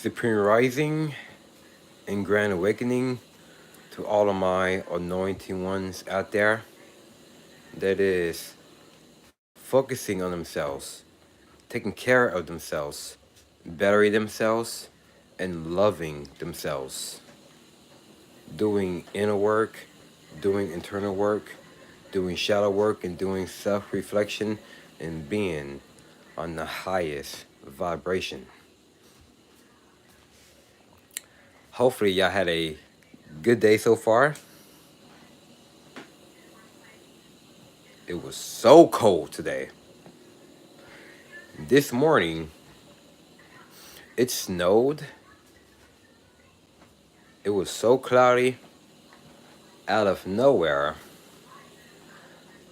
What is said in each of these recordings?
Supreme Rising and Grand Awakening to all of my anointing ones out there that is focusing on themselves, taking care of themselves, bettering themselves, and loving themselves. Doing inner work, doing internal work, doing shadow work, and doing self reflection and being on the highest vibration. Hopefully, y'all had a good day so far. It was so cold today. This morning, it snowed. It was so cloudy. Out of nowhere,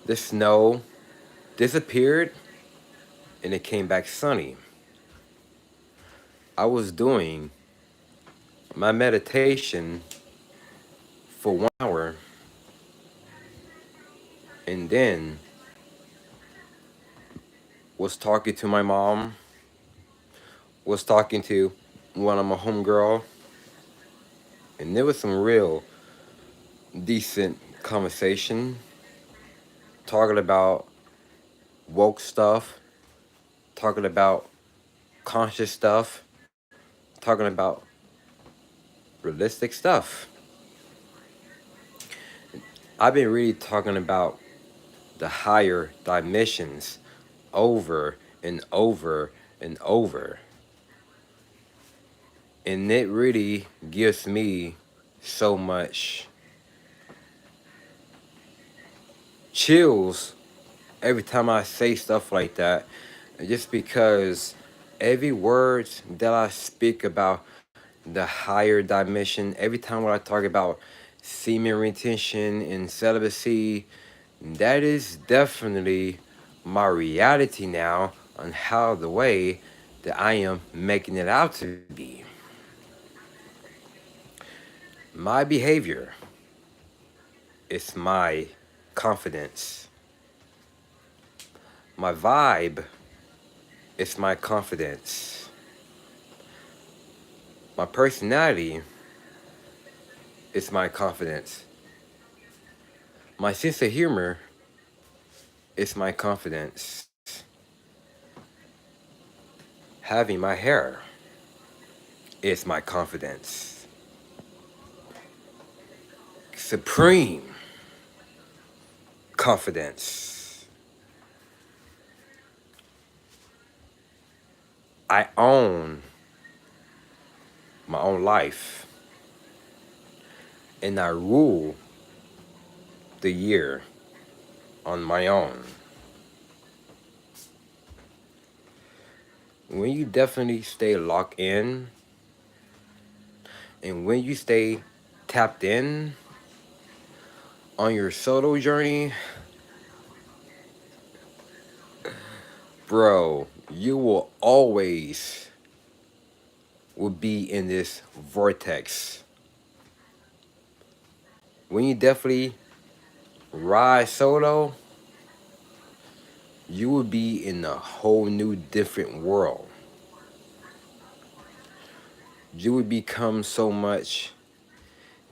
the snow disappeared and it came back sunny. I was doing my meditation for 1 hour and then was talking to my mom, was talking to one of my homegirl, and there was some real decent conversation talking about woke stuff, talking about conscious stuff, talking about realistic stuff. I've been really talking about the higher dimensions over and over and over. And it really gives me so much chills every time I say stuff like that. Just because every word that I speak about the higher dimension, every time when I talk about semen retention and celibacy, that is definitely my reality now on how the way that I am making it out to be. My behavior is my confidence. My vibe is my confidence. My personality is my confidence. My sense of humor is my confidence. Having my hair is my confidence. Supreme confidence. I own my own life and I rule the year on my own. When you definitely stay locked in and when you stay tapped in on your solo journey, bro, you will always will be in this vortex. When you definitely ride solo, you will be in a whole new different world. You would become so much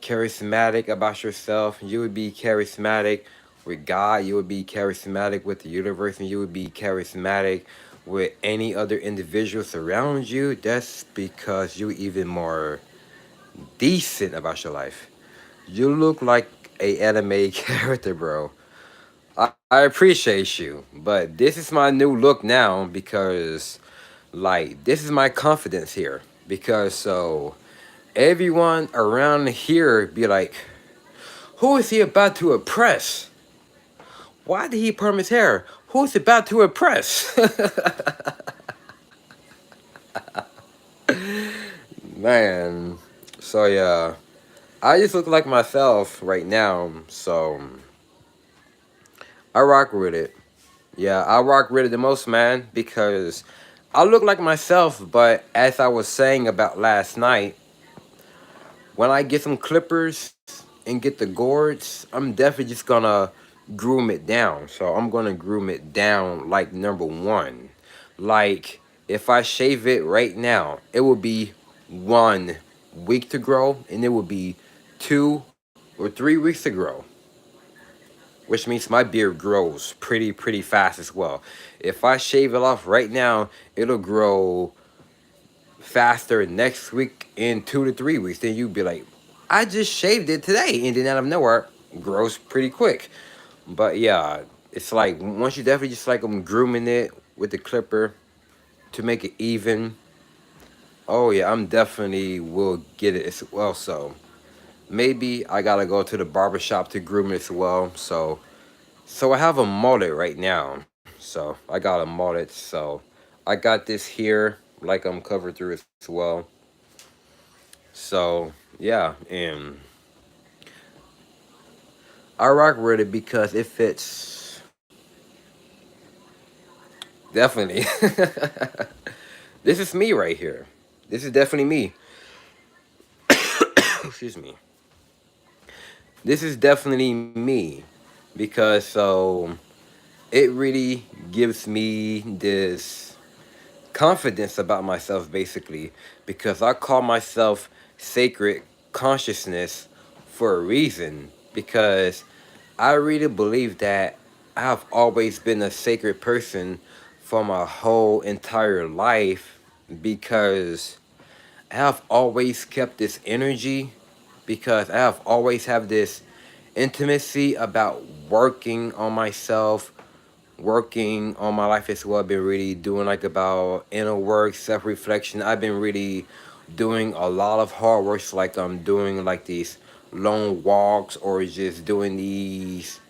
charismatic about yourself. You would be charismatic with God. You would be charismatic with the universe, and you would be charismatic with any other individuals around you. That's because you're even more decent about your life. You look like a anime character, bro. I appreciate you, but this is my new look now because, like, this is my confidence here. Because so everyone around here be like, who is he about to oppress? Why did he perm his hair? Who's about to oppress? Man, so yeah, I just look like myself right now, so I rock with it. Yeah, I rock with it the most, man, because I look like myself, but as I was saying about last night, when I get some clippers and get the gourds, I'm definitely just gonna groom it down. So I'm gonna groom it down like number one. Like if I shave it right now, it will be 1 week to grow, and it will be 2 or 3 weeks to grow, which means my beard grows pretty fast as well. If I shave it off right now, it'll grow faster next week in 2 to 3 weeks. Then you'd be like, I just shaved it today, and then out of nowhere, grows pretty quick. But yeah, it's like once you definitely just like I'm grooming it with the clipper to make it even. Oh yeah, I'm definitely will get it as well. So maybe I gotta go to the barber shop to groom it as well. So I have a mullet right now. So I got a mullet. So I got this here, like I'm covered through as well. So yeah, and I rock with it because it fits definitely. This is me right here. This is definitely me. Excuse me. This is definitely me because it really gives me this confidence about myself basically because I call myself sacred consciousness for a reason because I really believe that I've always been a sacred person for my whole entire life because I have always kept this energy because I have always have this intimacy about working on myself, working on my life as well. I've been really doing like about inner work, self reflection. I've been really doing a lot of hard work, so like I'm doing like these long walks or just doing these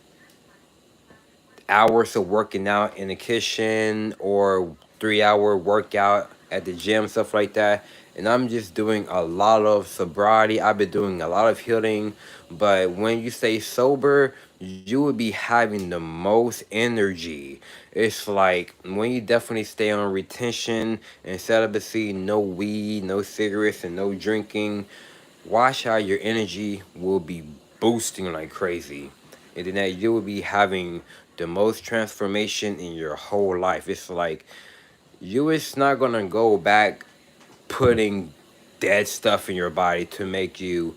hours of working out in the kitchen or 3 hour workout at the gym, stuff like that. And I'm just doing a lot of sobriety. I've been doing a lot of healing. But when you stay sober, you will be having the most energy. It's like when you definitely stay on retention and celibacy, no weed, no cigarettes, and no drinking, watch how your energy will be boosting like crazy. And then that you will be having the most transformation in your whole life. It's like you is not gonna go back putting dead stuff in your body to make you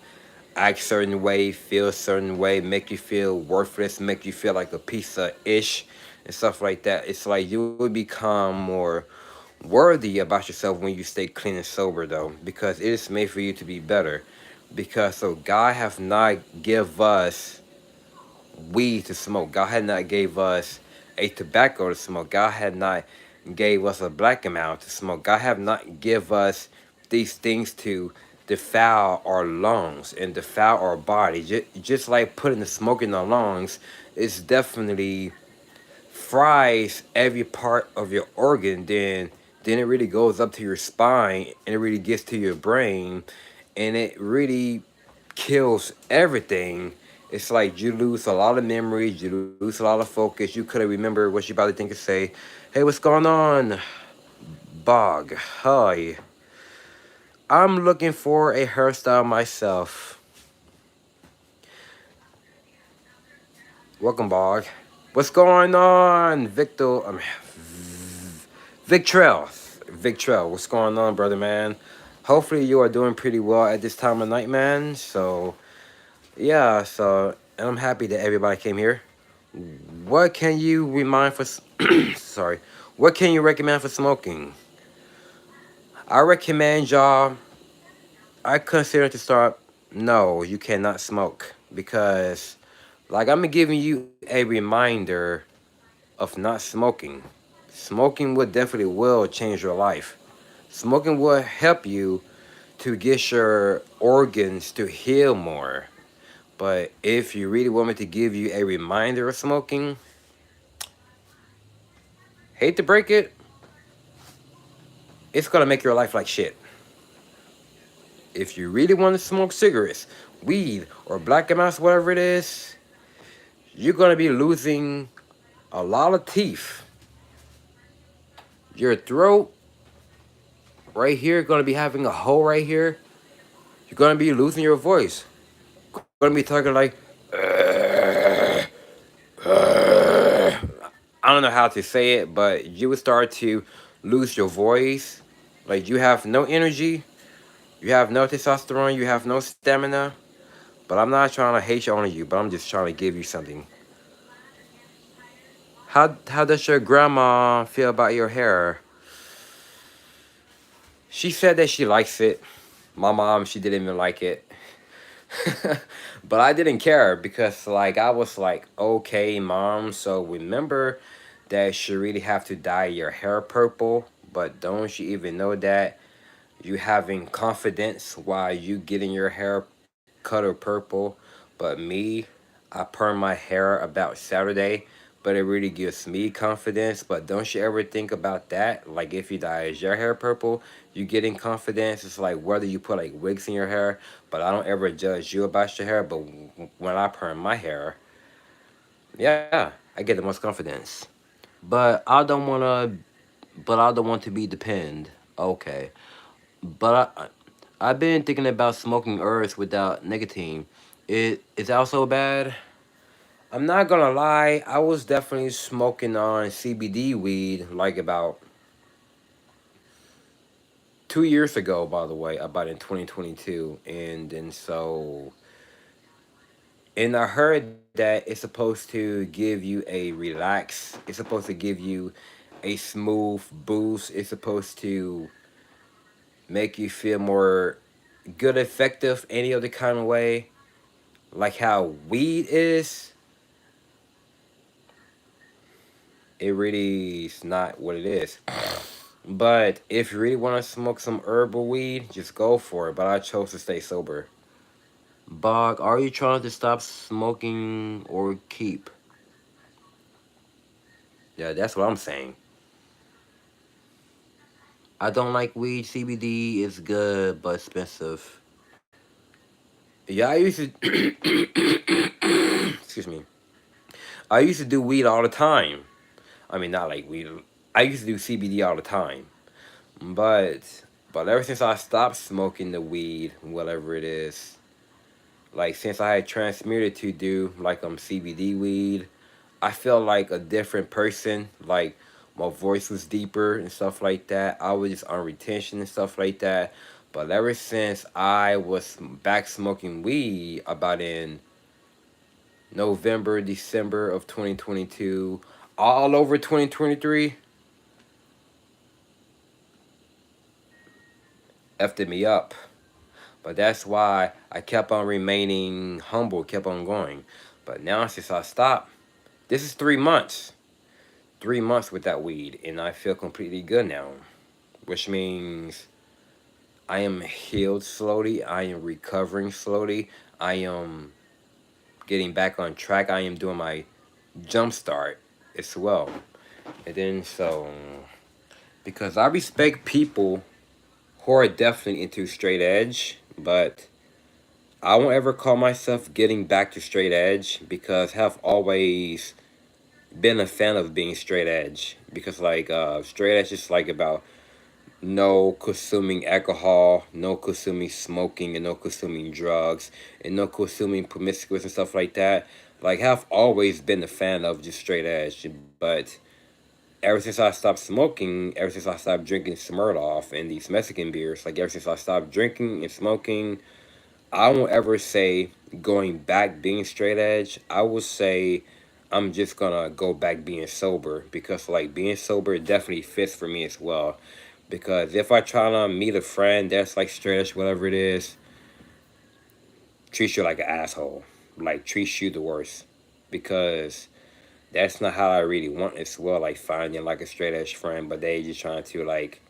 act certain way, feel a certain way, make you feel worthless, make you feel like a piece of ish and stuff like that. It's like you will become more worthy about yourself when you stay clean and sober though, because it is made for you to be better. Because so God have not give us weed to smoke. God had not gave us a tobacco to smoke. God had not gave us a black amount to smoke. God have not give us these things to defile our lungs and defile our body. Just like putting the smoke in our lungs, it's definitely fries every part of your organ. Then it really goes up to your spine and it really gets to your brain and it really kills everything. It's like you lose a lot of memories, you lose a lot of focus. You couldn't remember what you about to think and say. Hey, what's going on? Bog. Hi. I'm looking for a hairstyle myself. Welcome, Bog. What's going on, Victor? Victrell. Victrell, what's going on, brother, man? Hopefully you are doing pretty well at this time of night, man. So, yeah, and I'm happy that everybody came here. What can you remind for, sorry, what can you recommend for smoking? I recommend y'all, I consider to start, no, you cannot smoke. Because, like, I'm giving you a reminder of not smoking. Smoking would definitely will change your life. Smoking will help you to get your organs to heal more. But if you really want me to give you a reminder of smoking, hate to break it, it's gonna make your life like shit. If you really want to smoke cigarettes, weed, or black amounts, whatever it is, you're gonna be losing a lot of teeth. Your throat right here gonna be having a hole right here. You're gonna be losing your voice. Gonna be talking like I don't know how to say it, but you would start to lose your voice. Like you have no energy. You have no testosterone, you have no stamina. But I'm not trying to hate on you, but I'm just trying to give you something. How does your grandma feel about your hair? She said that she likes it. My mom, she didn't even like it. But I didn't care because like I was like, okay, mom, so remember that you really have to dye your hair purple, but don't you even know that you having confidence while you getting your hair color purple? But me, I perm my hair about Saturday, but it really gives me confidence. But don't you ever think about that? Like if you dye your hair purple, you getting confidence. It's like whether you put like wigs in your hair, but I don't ever judge you about your hair. But when I perm my hair, yeah, I get the most confidence. But I don't wanna. But I don't want to be depend. Okay. But I've been thinking about smoking herbs without nicotine. It is also bad. I'm not gonna lie, I was definitely smoking on CBD weed like about 2 years ago, by the way, about in 2022. And then so, and I heard that it's supposed to give you a relax, it's supposed to give you a smooth boost, it's supposed to make you feel more good, effective, any other kind of way, like how weed is. It really is not what it is. But if you really want to smoke some herbal weed, just go for it. But I chose to stay sober. Bog, are you trying to stop smoking or keep? Yeah, that's what I'm saying. I don't like weed. CBD is good, but expensive. Yeah, I used to. Excuse me. I used to do weed all the time. I mean, not like weed. I used to do CBD all the time. But ever since I stopped smoking the weed, whatever it is, like since I had transmuted to do like CBD weed, I felt like a different person. Like my voice was deeper and stuff like that. I was just on retention and stuff like that. But ever since I was back smoking weed about in November, December of 2022, all over 2023, effed me up. But that's why I kept on remaining humble, kept on going. But now since I stopped, this is 3 months. 3 months with that weed, and I feel completely good now. Which means I am healed slowly. I am recovering slowly. I am getting back on track. I am doing my jump start as well. And then so because I respect people who are definitely into straight edge, but I won't ever call myself getting back to straight edge because have always been a fan of being straight edge because like straight edge is like about no consuming alcohol, no consuming smoking, and no consuming drugs, and no consuming promiscuous and stuff like that. Like have always been a fan of just straight edge, but ever since I stopped smoking, ever since I stopped drinking Smirnoff and these Mexican beers, like ever since I stopped drinking and smoking, I won't ever say going back being straight edge. I would say I'm just gonna go back being sober because like being sober definitely fits for me as well. Because if I try to meet a friend that's like straight edge, whatever it is, treats you like an asshole. Like treats you the worst. Because that's not how I really want as well. Like finding like a straight edge friend, but they just trying to like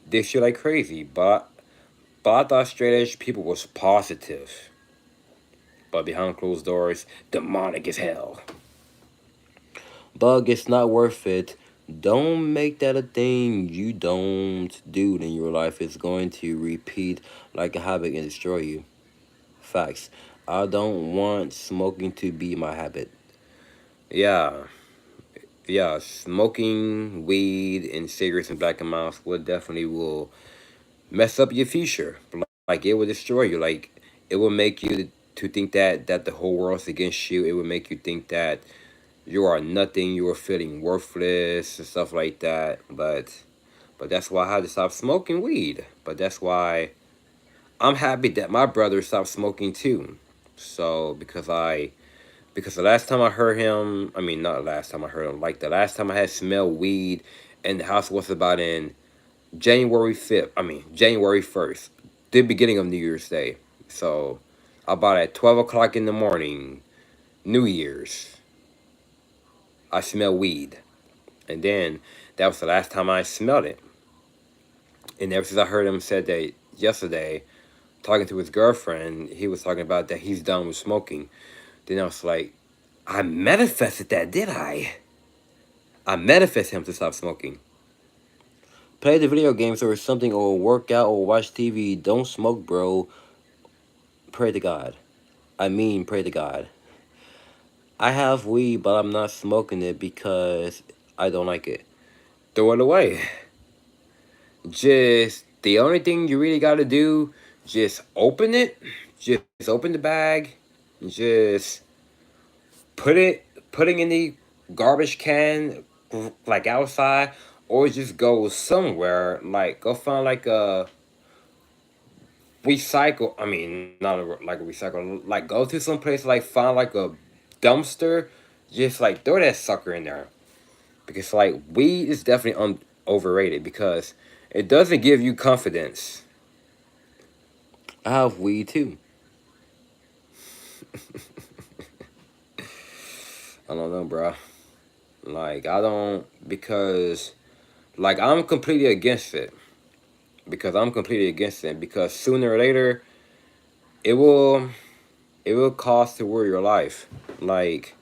dish you like crazy. But I thought straight edge people was positive. But behind closed doors, demonic as hell. Bug, it's not worth it. Don't make that a thing you don't do in your life. It's going to repeat like a habit and destroy you. Facts. I don't want smoking to be my habit. Yeah, yeah. Smoking weed and cigarettes and black and mouse will definitely will mess up your future. Like it will destroy you. Like it will make you to think that the whole world's against you. It will make you think that you are nothing. You are feeling worthless and stuff like that. But that's why I had to stop smoking weed. But that's why. I'm happy that my brother stopped smoking too. So because the last time I heard him, I mean not last time I heard him, like the last time I had smelled weed in the house was about in January 5th. I mean January 1st, the beginning of New Year's Day. So about at 12 o'clock in the morning, New Year's, I smelled weed, and then that was the last time I smelled it. And ever since I heard him said that yesterday, talking to his girlfriend, he was talking about that he's done with smoking. Then I was like, I manifested that, did I? I manifested him to stop smoking. Play the video games or something, or work out or watch TV. Don't smoke, bro. Pray to God. I mean, pray to God. I have weed, but I'm not smoking it because I don't like it. Throw it away. Just the only thing you really gotta do, just open it. Just open the bag. Just putting in the garbage can, like outside, or just go somewhere, like go find like a recycle. I mean, not like a recycle. Like go to some place, like find like a dumpster. Just like throw that sucker in there, because like weed is definitely overrated because it doesn't give you confidence. I have weed too. I don't know, bro. Like I don't, because like I'm completely against it. Because I'm completely against it. Because sooner or later, it will it will cost to ruin your life. Like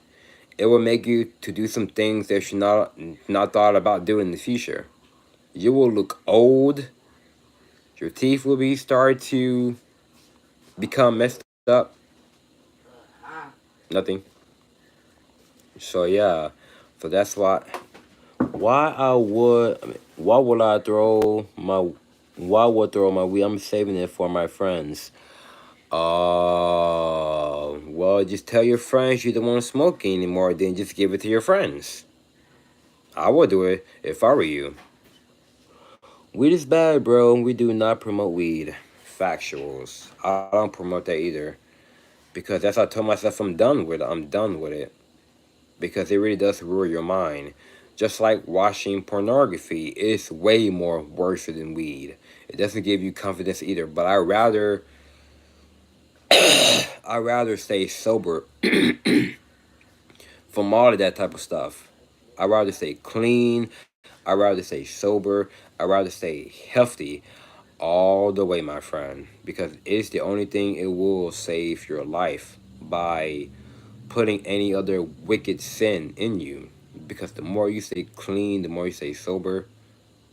it will make you to do some things that you not thought about doing in the future. You will look old. Your teeth will be start to become messed up. Nothing. So yeah. So that's why I would, I mean, why would throw my weed? I'm saving it for my friends. Well, just tell your friends you don't want to smoke anymore, then just give it to your friends. I would do it if I were you. Weed is bad, bro. We do not promote weed. Factuals. I don't promote that either. Because that's I told myself I'm done with it. I'm done with it. Because it really does ruin your mind. Just like watching pornography, it's way more worse than weed. It doesn't give you confidence either. But I rather stay sober from all of that type of stuff. I rather stay clean. I rather stay sober. I rather stay healthy all the way, my friend, because it's the only thing it will save your life by putting any other wicked sin in you. Because the more you stay clean, the more you stay sober.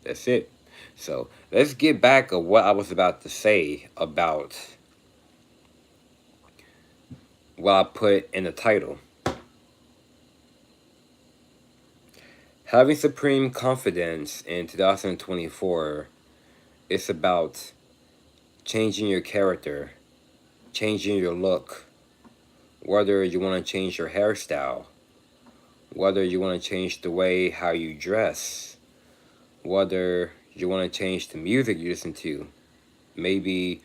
That's it. So let's get back of what I was about to say about what I put in the title. Having supreme confidence in 2024, it's about changing your character, changing your look, whether you want to change your hairstyle, whether you want to change the way how you dress, whether you want to change the music you listen to, maybe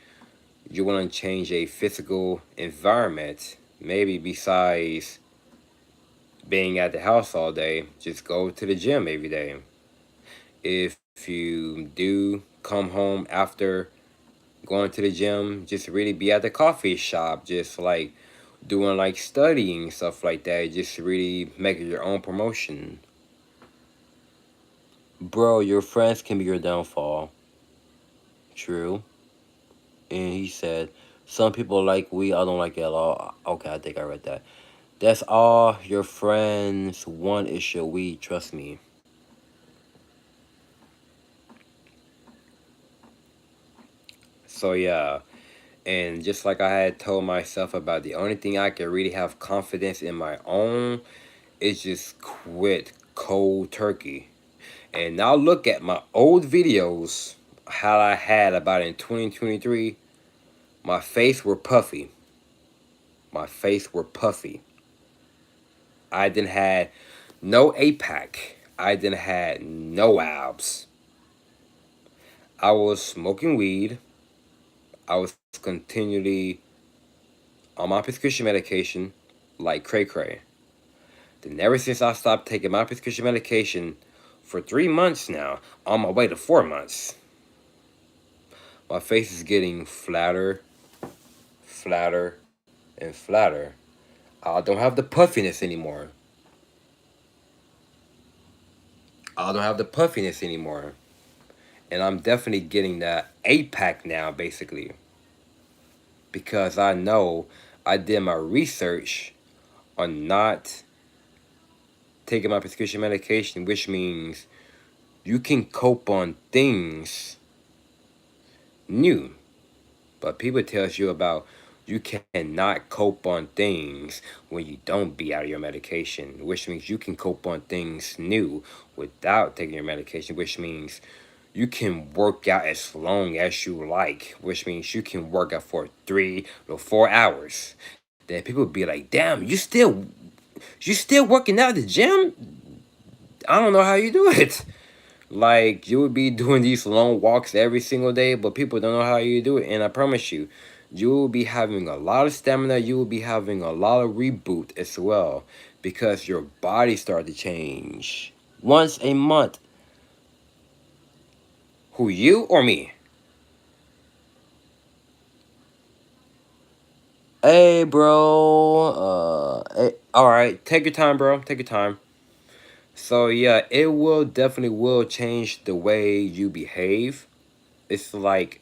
you want to change a physical environment, maybe besides being at the house all day, just go to the gym every day. If you do come home after going to the gym, just really be at the coffee shop, just like doing like studying, stuff like that, just really making your own promotion. Bro, your friends can be your downfall. True. And he said, some people like weed, I don't like it at all. Okay, I think I read that. That's all your friends want is your weed, trust me. So yeah, and just like I had told myself about, the only thing I can really have confidence in my own is just quit cold turkey. And now look at my old videos, how I had about in 2023. My face were puffy. My face were puffy. I didn't had no APAC. I didn't had no abs. I was smoking weed. I was continually on my prescription medication like cray cray. Then ever since I stopped taking my prescription medication for 3 months now, on my way to 4 months, my face is getting flatter, flatter, and flatter. I don't have the puffiness anymore. I don't have the puffiness anymore. And I'm definitely getting that 8 pack now, basically. Because I know I did my research on not taking my prescription medication, which means you can cope on things new. But people tells you about you cannot cope on things when you don't be out of your medication, which means you can cope on things new without taking your medication, which means you can work out as long as you like, which means you can work out for 3 to 4 hours. Then people be like, damn, you still working out at the gym? I don't know how you do it. Like, you would be doing these long walks every single day, but people don't know how you do it. And I promise you, you will be having a lot of stamina. You will be having a lot of reboot as well, because your body start to change once a month. Who, you or me? Hey, bro. All right. Take your time, bro. Take your time. So yeah, it will definitely will change the way you behave. It's like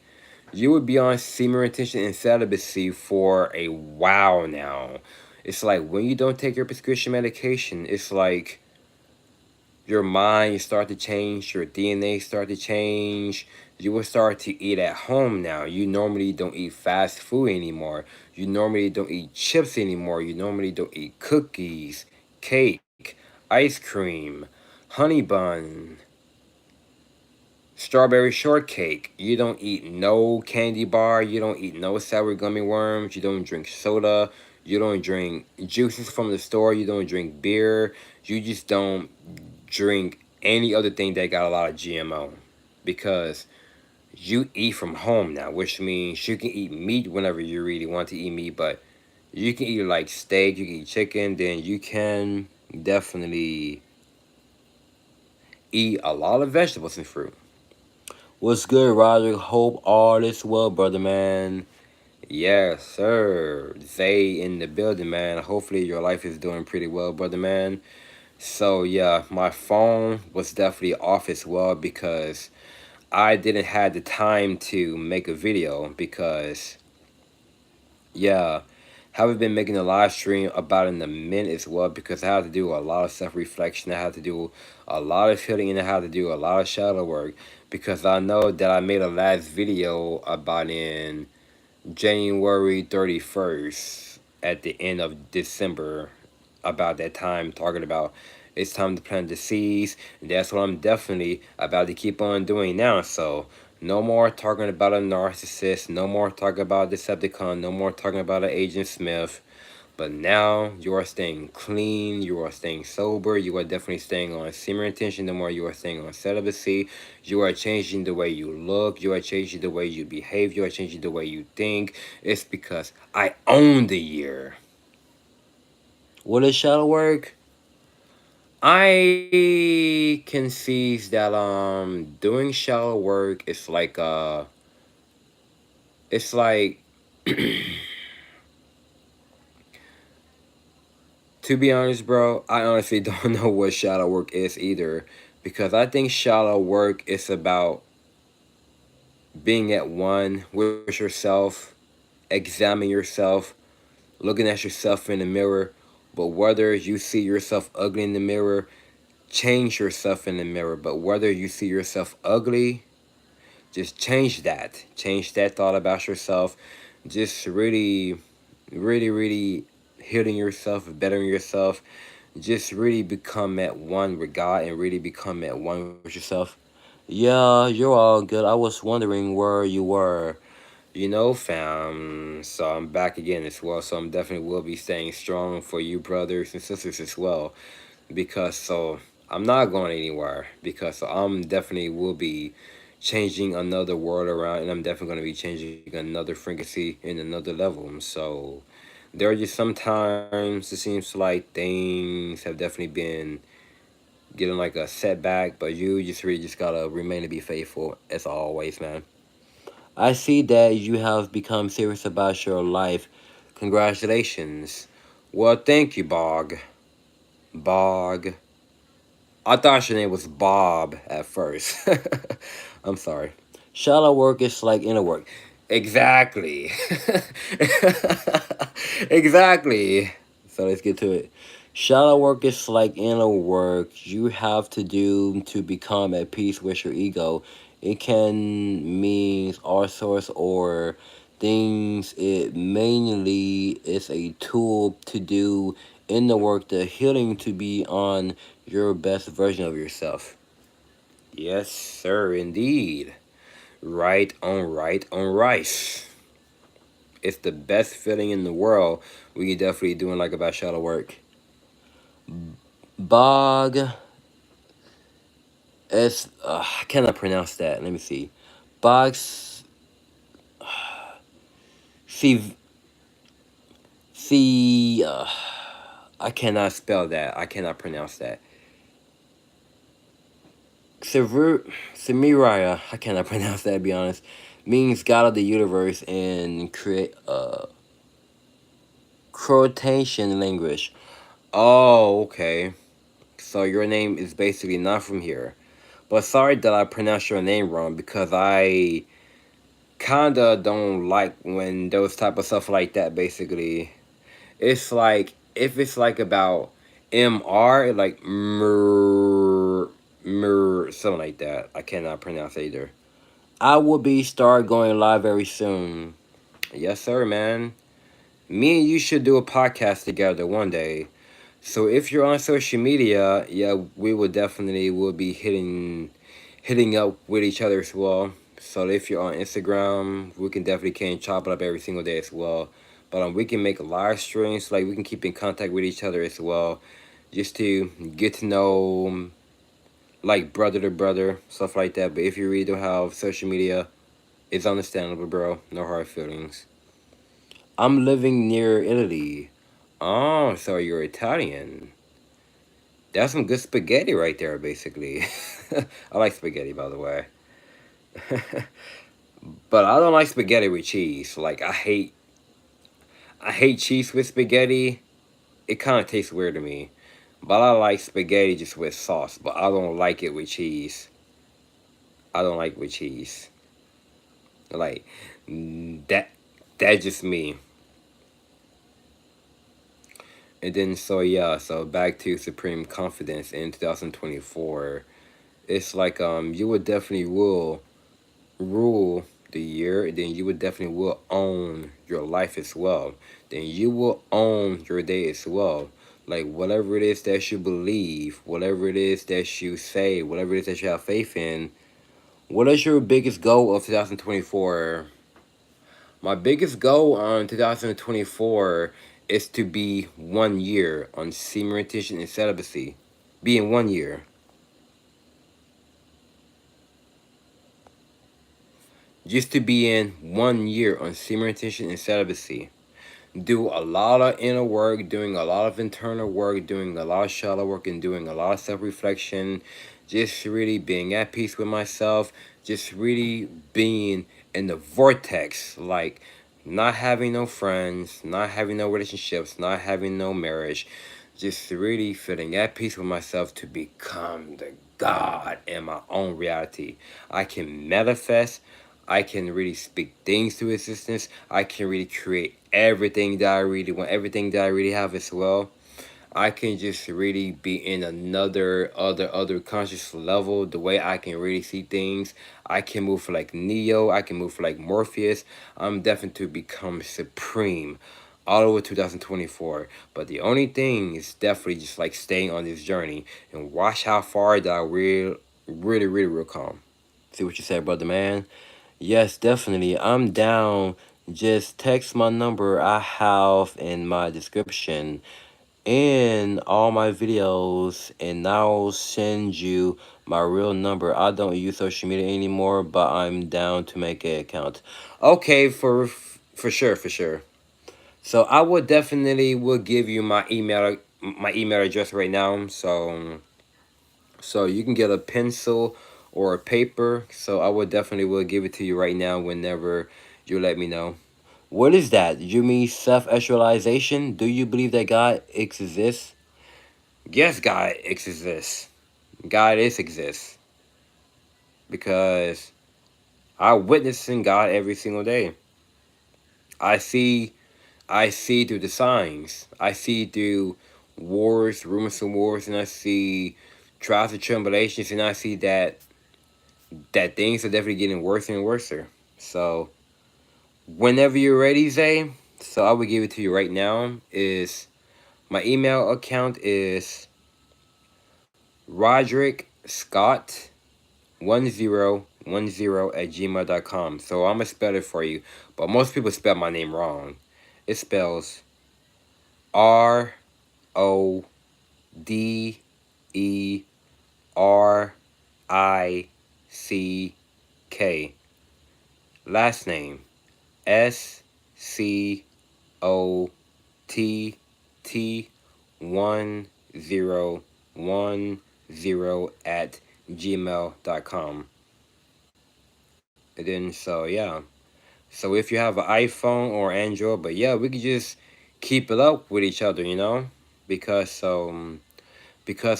you would be on semen retention and celibacy for a while now. It's like when you don't take your prescription medication, it's like your mind start to change, your DNA start to change. You will start to eat at home now. You normally don't eat fast food anymore. You normally don't eat chips anymore. You normally don't eat cookies, cake, ice cream, honey bun, strawberry shortcake. You don't eat no candy bar. You don't eat no sour gummy worms. You don't drink soda. You don't drink juices from the store. You don't drink beer. You just don't drink any other thing that got a lot of GMO, because you eat from home now, which means you can eat meat whenever you really want to eat meat, but you can eat like steak, you can eat chicken, then you can definitely eat a lot of vegetables and fruit. What's good, Roger? Hope all is well, brother, man. Yes, sir. Zay in the building, man. Hopefully your life is doing pretty well, brother, man. So yeah, my phone was definitely off as well because I didn't have the time to make a video because yeah, haven't been making a live stream about in a minute as well because I had to do a lot of self-reflection. I had to do a lot of healing and I had to do a lot of shadow work because I know that I made a last video about in January 31st at the end of December about that time, talking about it's time to plant the seeds. And that's what I'm definitely about to keep on doing now. So no more talking about a narcissist, no more talking about a Decepticon, no more talking about an Agent Smith. But now you are staying clean, you are staying sober, you are definitely staying on semen retention, the more you are staying on celibacy, you are changing the way you look, you are changing the way you behave, you are changing the way you think. It's because I own the year. What is shadow work? I can see that doing shadow work is like it's like to be honest, bro, I honestly don't know what shadow work is either. Because I think shadow work is about being at one with yourself, examining yourself, looking at yourself in the mirror. But whether you see yourself ugly in the mirror, change yourself in the mirror. But whether you see yourself ugly, just change that. Change that thought about yourself. Just really, really, really healing yourself, bettering yourself. Just really become at one with God and really become at one with yourself. Yeah, you're all good. I was wondering where you were, fam. So I'm back again as well. So I'm definitely will be staying strong for you brothers and sisters as well. Because so I'm not going anywhere. Because so I'm definitely will be changing another world around, and I'm definitely going to be changing another frequency in another level. So there are just sometimes it seems like things have definitely been getting like a setback, but you just really just gotta remain to be faithful as always, man. I see that you have become serious about your life. Congratulations. Well, thank you, Bog. Bog. I thought your name was Bob at first. I'm sorry. Shallow work is like inner work. Exactly. Exactly. So let's get to it. Shallow work is like inner work you have to do to become at peace with your ego. It can mean all sorts or things. It mainly is a tool to do in the work, the healing to be on your best version of yourself. Yes, sir, indeed. Right on rice. It's the best feeling in the world. We definitely doing like about shadow work. Bog S. I cannot pronounce that. Let me see. Box. C. C. I cannot spell that. I cannot pronounce that. Sever. Semiraya. I cannot pronounce that. To be honest, means God of the universe in create Croatian language. Oh, okay. So your name is basically not from here. But sorry that I pronounced your name wrong because I kinda don't like when those type of stuff like that basically. It's like if it's like about MR like something like that. I cannot pronounce either. I will be start going live very soon. Yes sir, man. Me and you should do a podcast together one day. So if you're on social media, yeah, we will definitely will be hitting up with each other as well. So if you're on Instagram, we can definitely can chop it up every single day as well. But we can make live streams, like we can keep in contact with each other as well, just to get to know like brother to brother, stuff like that. But if you really don't have social media, it's understandable, bro. No hard feelings. I'm living near Italy. Oh, so you're Italian. That's some good spaghetti right there, basically. I like spaghetti, by the way. But I don't like spaghetti with cheese. Like I hate cheese with spaghetti. It kind of tastes weird to me. But I like spaghetti just with sauce. But I don't like it with cheese. I don't like it with cheese. Like that. That's just me. And then so yeah. So back to Supreme Confidence in 2024. It's like you would definitely will rule the year, then you would definitely will own your life as well. Then you will own your day as well. Like whatever it is that you believe, whatever it is that you say, whatever it is that you have faith in. What is your biggest goal of 2024? My biggest goal on 2024 is to be 1 year on semen and celibacy. Be in 1 year. Just to be in 1 year on semen and celibacy. Do a lot of inner work, doing a lot of internal work, doing a lot of shallow work, and doing a lot of self reflection. Just really being at peace with myself. Just really being in the vortex. Like, not having no friends, not having no relationships, not having no marriage. Just really feeling at peace with myself to become the God in my own reality. I can manifest. I can really speak things to existence. I can really create everything that I really want, everything that I really have as well. I can just really be in another other conscious level. The way I can really see things, I can move for like Neo. I can move for like Morpheus. I'm definitely to become supreme, all over 2024. But the only thing is definitely just like staying on this journey and watch how far that I really will come. See what you said, brother man. Yes, definitely. I'm down. Just text my number I have in my description. in all my videos, and I'll send you my real number. I don't use social media anymore, but I'm down to make an account. Okay, for sure, for sure. So I would definitely will give you my email address right now. So you can get a pencil or a paper. So I would definitely will give it to you right now whenever you let me know. What is that? You mean self-actualization? Do you believe that God exists? Yes, God exists. God is exists because I witness in God every single day. I see I see through the signs. I see through wars, rumors of wars, and I see trials and tribulations, and I see that things are definitely getting worse and worse. So whenever you're ready, Zay, so I will give it to you right now. Is my email account is Roderick Scott 1010 at gmail.com. So I'm gonna spell it for you, but most people spell my name wrong. It spells RODERICK. Last name SCOTT 1010 at gmail.com. And then so yeah. So if you have an iPhone or Android, but yeah, we could just keep it up with each other, because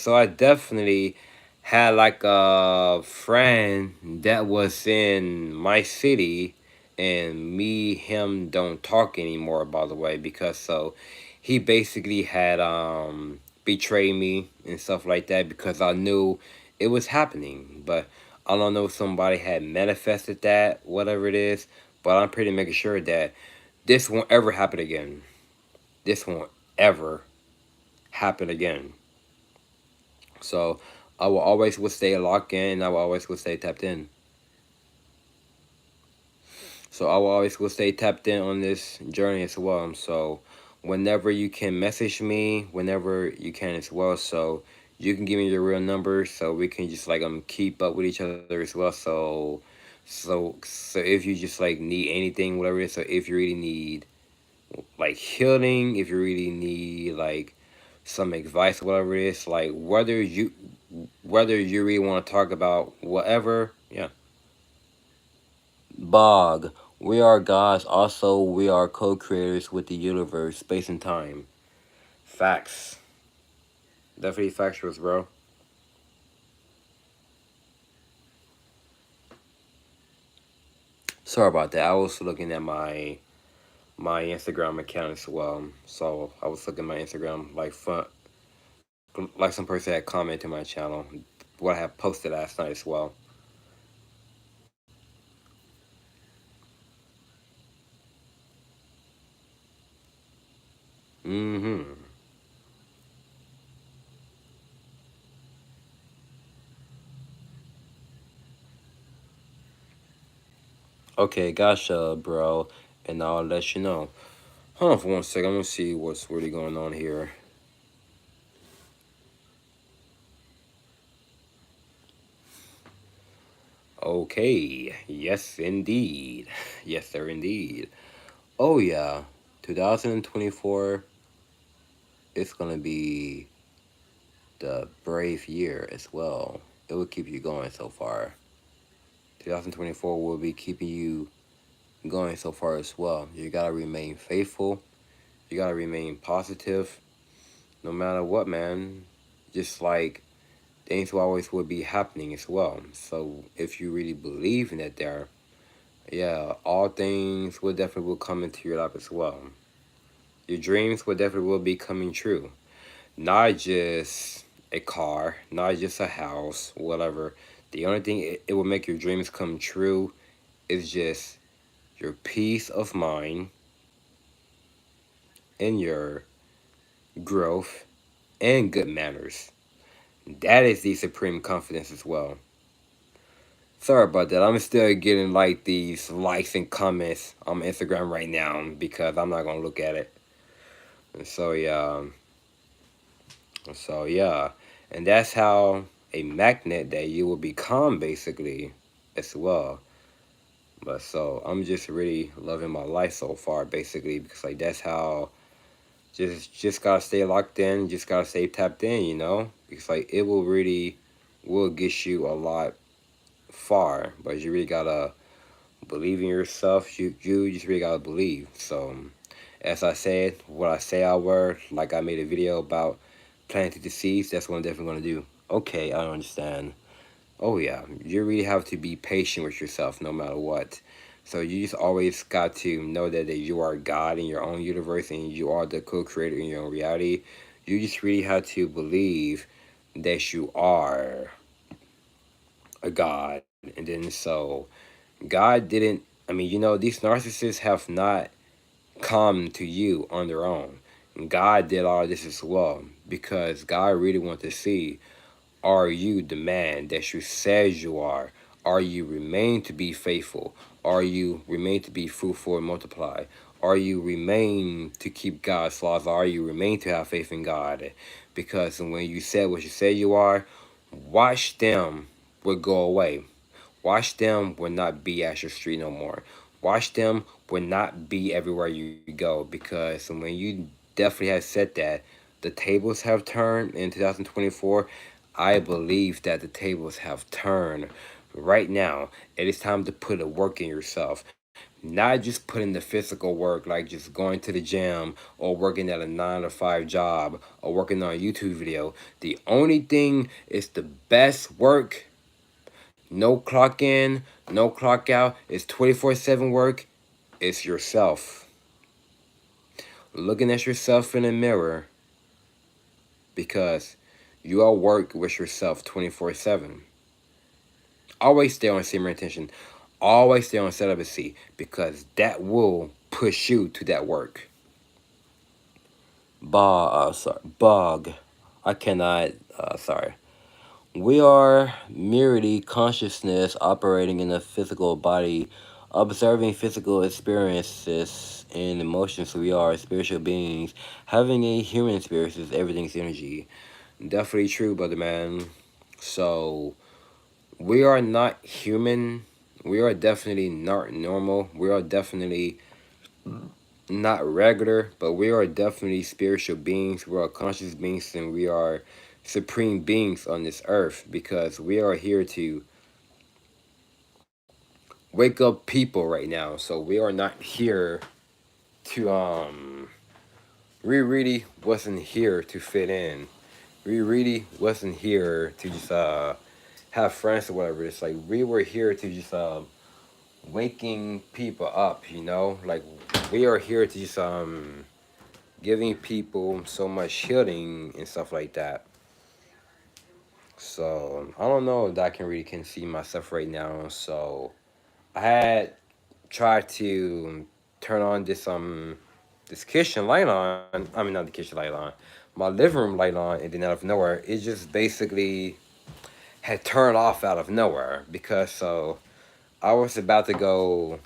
I definitely had like a friend that was in my city, and him don't talk anymore, by the way, because he basically had betrayed me and stuff like that, because I knew it was happening, but I don't know if somebody had manifested that, whatever it is, but I'm pretty making sure that this won't ever happen again. This won't ever happen again. So I will always will stay locked in, and I will always will stay tapped in. So I will always will stay tapped in on this journey as well. So whenever you can message me, whenever you can as well. So you can give me your real number, so we can just like keep up with each other as well. So if you just like need anything, whatever it is, so if you really need like healing, if you really need like some advice, whatever it is, like whether you really want to talk about whatever, yeah. Bog, we are gods. Also, we are co-creators with the universe, space and time. Facts, definitely factuals, bro. Sorry about that. I was looking at my Instagram account as well. So I was looking at my Instagram like some person had commented to my channel what I had posted last night as well. Mm-hmm. Okay, gotcha, bro. And I'll let you know. Hold on for 1 second. I'm gonna see what's really going on here. Okay. Yes, indeed. Yes, sir, indeed. Oh yeah, 2024. It's gonna be the brave year as well. It will keep you going so far. 2024 will be keeping you going so far as well. You gotta remain faithful. You gotta remain positive, no matter what, man. Just like things will always will be happening as well. So if you really believe in it there, yeah, all things will definitely will come into your life as well. Your dreams will definitely will be coming true. Not just a car, not just a house, whatever. The only thing it will make your dreams come true is just your peace of mind and your growth and good manners. That is the supreme confidence as well. Sorry about that. I'm still getting like these likes and comments on Instagram right now because I'm not gonna look at it. And so yeah. So yeah, and that's how a magnet that you will become basically as well. But so I'm just really loving my life so far basically because like that's how just gotta stay locked in, just gotta stay tapped in, you know? Because like it will really will get you a lot far, but you really gotta believe in yourself. You just really gotta believe. So as I said, what I say I were, like I made a video about planting the seeds, that's what I'm definitely gonna do. Okay, I understand. Oh yeah, you really have to be patient with yourself no matter what. So you just always got to know that you are God in your own universe and you are the co-creator in your own reality. You just really have to believe that you are a God. And then so God didn't, I mean, these narcissists have not come to you on their own. God did all this as well because God really wants to see, are you the man that you says you are? Are you remain to be faithful? Are you remain to be fruitful and multiply? Are you remain to keep God's laws? Are you remain to have faith in God? Because when you said what you say you are, watch them will go away. Watch them will not be at your street no more. Watch them will not be everywhere you go because when you definitely have said that, the tables have turned in 2024. I believe that the tables have turned. Right now, it is time to put a work in yourself. Not just putting the physical work, like just going to the gym or working at a 9 to 5 job or working on a YouTube video. The only thing is the best work, no clock in, no clock out, it's 24/7 work, it's yourself. Looking at yourself in the mirror because you all work with yourself 24/7. Always stay on similar intention. Always stay on celibacy because that will push you to that work. Bug. I cannot, sorry. We are merely consciousness operating in a physical body, observing physical experiences and emotions. We are spiritual beings. Having a human spirit is everything's energy. Definitely true, brother man. So, we are not human. We are definitely not normal. We are definitely not regular, but we are definitely spiritual beings. We are conscious beings and we are supreme beings on this earth because we are here to wake up people right now. So we are not here to we really wasn't here to fit in. We really wasn't here to just have friends or whatever. It's like we were here to just waking people up, Like we are here to just giving people so much healing and stuff like that. So I don't know if I can see myself right now. So I had tried to turn on this kitchen light on. I mean not the kitchen light on. My living room light on, and then out of nowhere it just basically had turned off out of nowhere because so I was about to go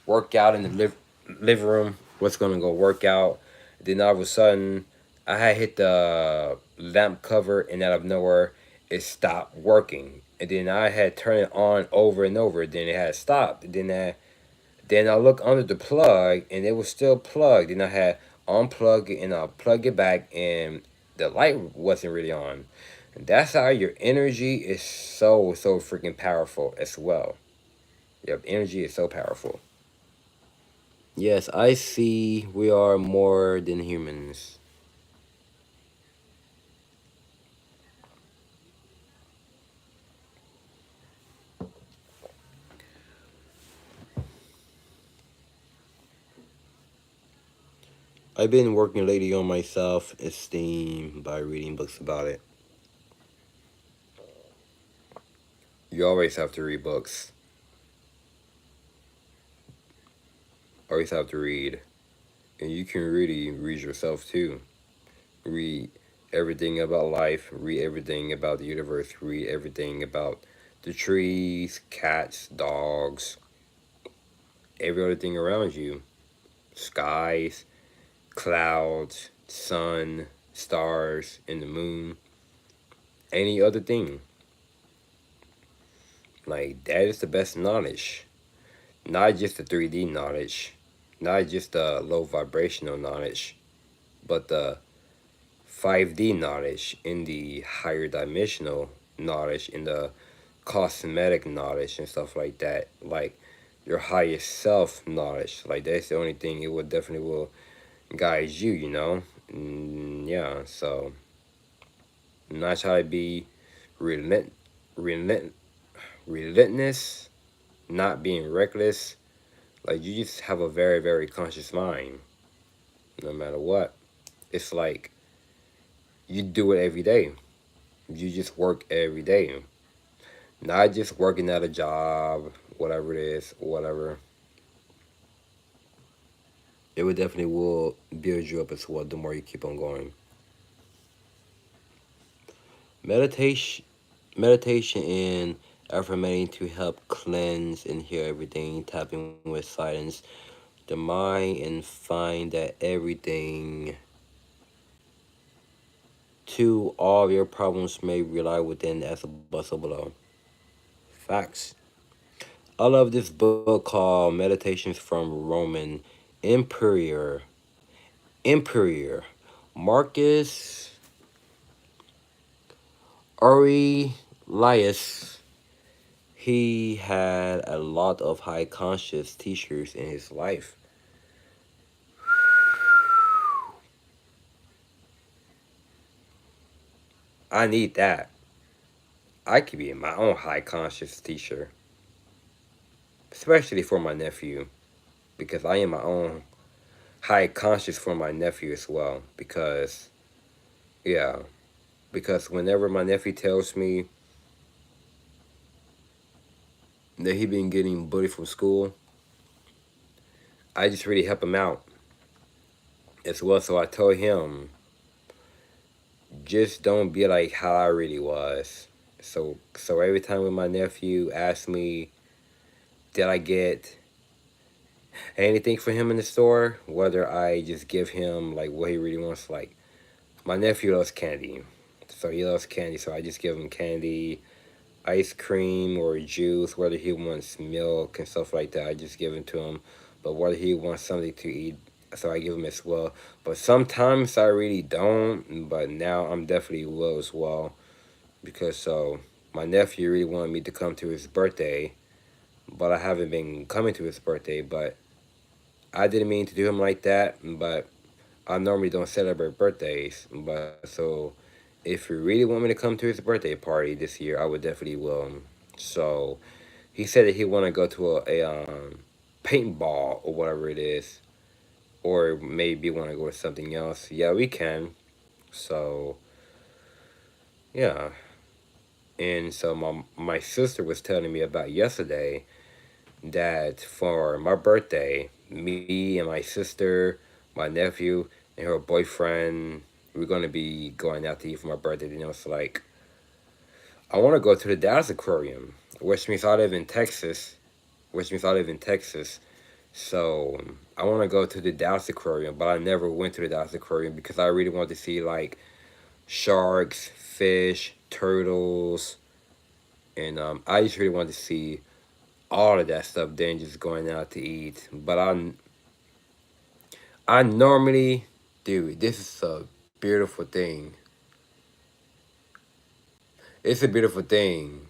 work out in the living room. Was gonna go work out. Then all of a sudden, I had hit the lamp cover, and out of nowhere, it stopped working. And then I had turned it on over and over. Then it had stopped. Then I looked under the plug, and it was still plugged. Then I had unplug it and I plug it back, and the light wasn't really on. And that's how your energy is so freaking powerful as well. Your energy is so powerful. Yes, I see we are more than humans. I've been working lately on my self esteem by reading books about it. You always have to read books. Always have to read. And you can really read yourself too. Read everything about life, read everything about the universe, read everything about the trees, cats, dogs, every other thing around you. Skies, clouds, sun. stars, and the moon, any other thing. Like, that is the best knowledge. Not just the 3D knowledge, not just the low vibrational knowledge, but the 5D knowledge, in the higher dimensional knowledge, in the cosmetic knowledge and stuff like that. Like, your highest self knowledge. Like, that's the only thing it will definitely will guide you, you know? Yeah, so not try to be relent, relent, relentless, not being reckless. Like, you just have a very, very conscious mind, no matter what. It's like you do it every day. You just work every day. Not just working at a job, whatever it is, whatever. It would definitely will build you up as well the more you keep on going. Meditation, meditation and affirming to help cleanse and heal everything, tapping with silence the mind and find that everything to all of your problems may rely within as above so below. Facts. I love this book called Meditations from Roman Emperor. Emperor Marcus Aurelius. He had a lot of high conscious teachers in his life. I need that. I could be my own high conscious teacher, especially for my nephew, because I am my own high conscious for my nephew as well. Yeah, because whenever my nephew tells me that he been getting bullied from school, I just really help him out as well. So I told him, just don't be like how I really was. So every time when my nephew asks me, did I get anything for him in the store, whether I just give him like what he really wants, like my nephew loves candy. So he loves candy, so I just give him candy, ice cream or juice, whether he wants milk and stuff like that, I just give it to him. But whether he wants something to eat, so I give him as well. But sometimes I really don't, but now I'm definitely will as well. Because so my nephew really wanted me to come to his birthday, but I haven't been coming to his birthday. But I didn't mean to do him like that, but I normally don't celebrate birthdays. But so if you really want me to come to his birthday party this year, I would definitely will. So he said that he want to go to a paintball or whatever it is, or maybe want to go to something else. Yeah, we can. So yeah, and so my sister was telling me about yesterday that for my birthday, me and my sister, my nephew, and her boyfriend, we're gonna be going out to eat for my birthday. You know, it's like I want to go to the Dallas Aquarium, which means I live in Texas, which means I live in Texas. So I want to go to the Dallas Aquarium, but I never went to the Dallas Aquarium because I really want to see like sharks, fish, turtles, and I just really want to see all of that stuff than just going out to eat. But I normally, dude, this is a beautiful thing. It's a beautiful thing.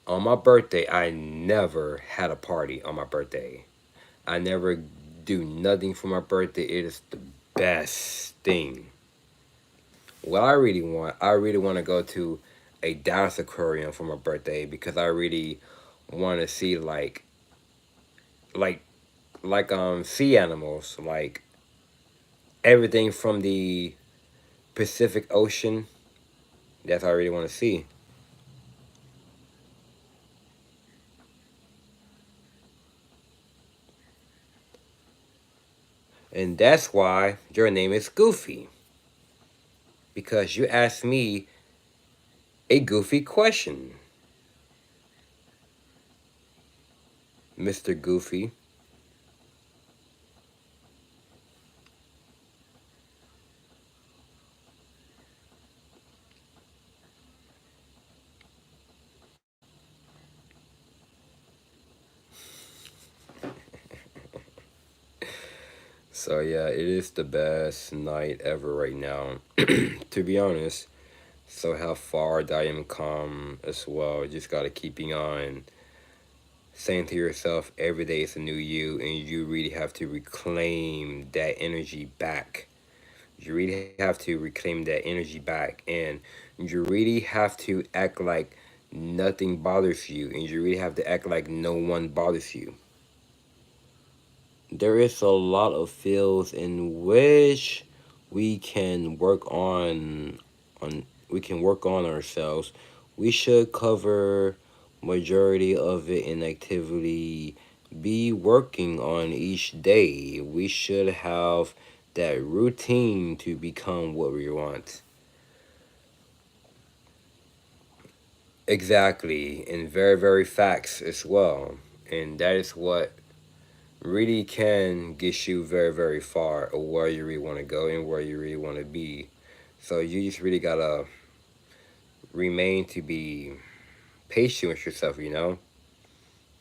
On my birthday, I never had a party on my birthday. I never do nothing for my birthday. It is the best thing. What I really want to go to a Dallas Aquarium for my birthday because I really want to see like sea animals, like everything from the Pacific Ocean. That's what I really want to see. And that's why your name is Goofy. Because you asked me a goofy question, Mr. Goofy. So yeah, it is the best night ever right now. To be honest. So how far I am come as well. Just gotta keeping on saying to yourself every day it's a new you, and you really have to reclaim that energy back. You really have to reclaim that energy back, and you really have to act like nothing bothers you, and you really have to act like no one bothers you. There is a lot of fields in which we can work on we can work on ourselves. We should cover majority of it in activity, be working on each day. We should have that routine to become what we want. Exactly, and very, very facts as well. And that is what really can get you very, very far of where you really want to go and where you really want to be. So you just really gotta remain to be patient with yourself,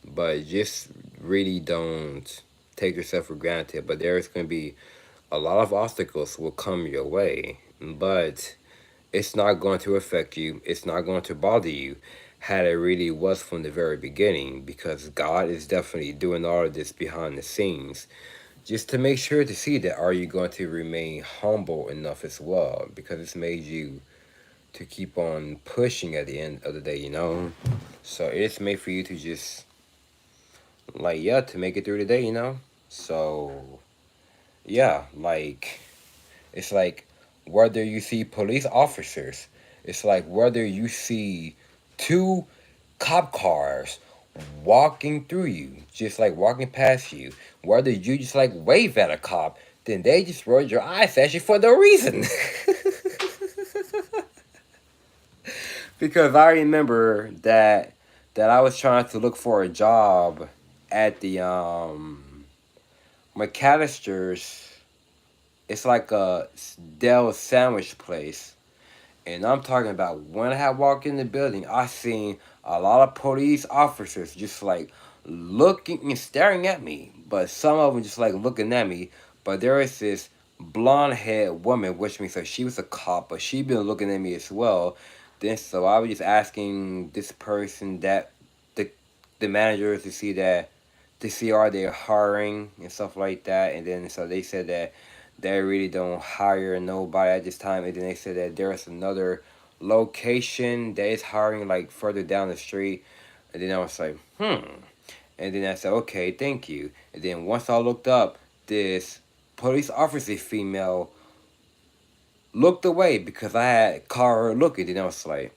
but just really don't take yourself for granted. But there's gonna be a lot of obstacles will come your way, but it's not going to affect you. It's not going to bother you had it really was from the very beginning, because God is definitely doing all of this behind the scenes just to make sure to see that are you going to remain humble enough as well, because it's made you to keep on pushing at the end of the day. So it's made for you to just like, yeah, to make it through the day. So yeah, like, it's like whether you see police officers, it's like whether you see two cop cars walking through you, just like walking past you, whether you just like wave at a cop, then they just roll your eyes at you for no reason. Because I remember that I was trying to look for a job at the McAllister's. It's like a Dell sandwich place. And I'm talking about when I had walked in the building, I seen a lot of police officers just like looking and staring at me. But some of them just like looking at me. But there is this blonde haired woman, which means that she was a cop, but she been looking at me as well. Then so I was just asking this person that the the manager to see are they hiring and stuff like that. And then so they said that they really don't hire nobody at this time. And then they said that there's another location that is hiring like further down the street. And then I was like, And then I said, okay, thank you. And then once I looked up, this police officer female looked away because I had caught her looking. And then I was like,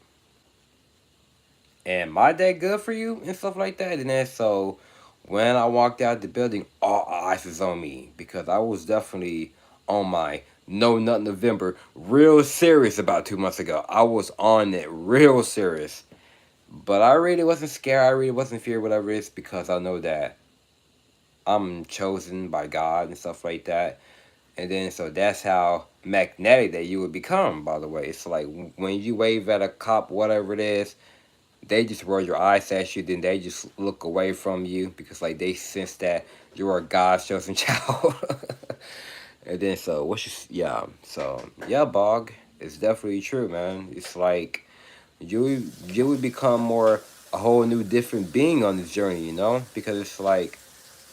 am I that good for you? And stuff like that. And then so when I walked out the building, all eyes was on me because I was definitely on my No Nut November real serious about 2 months ago. I was on it real serious. But I really wasn't scared. I really wasn't feared, whatever it is, because I know that I'm chosen by God and stuff like that. And then so that's how magnetic that you would become, by the way. It's like when you wave at a cop, whatever it is, they just roll your eyes at you, then they just look away from you because like they sense that you're a God's chosen child. And then so yeah, so yeah, Bog, it's definitely true, man. It's like you would become more a whole new different being on this journey, because it's like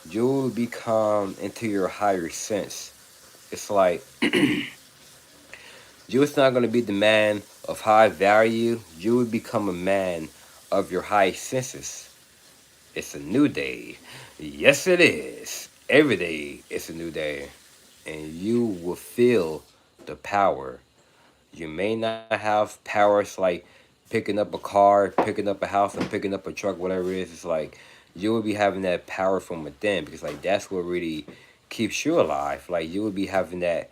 you will become into your higher sense. It's like you is not going to be the man of high value. You will become a man of your high senses. It's a new day. Yes, it is. Every day it's a new day. And you will feel the power. You may not have powers like picking up a car, picking up a house, or picking up a truck, whatever it is. It's like you will be having that power from within, because like that's what really keeps you alive. Like you will be having that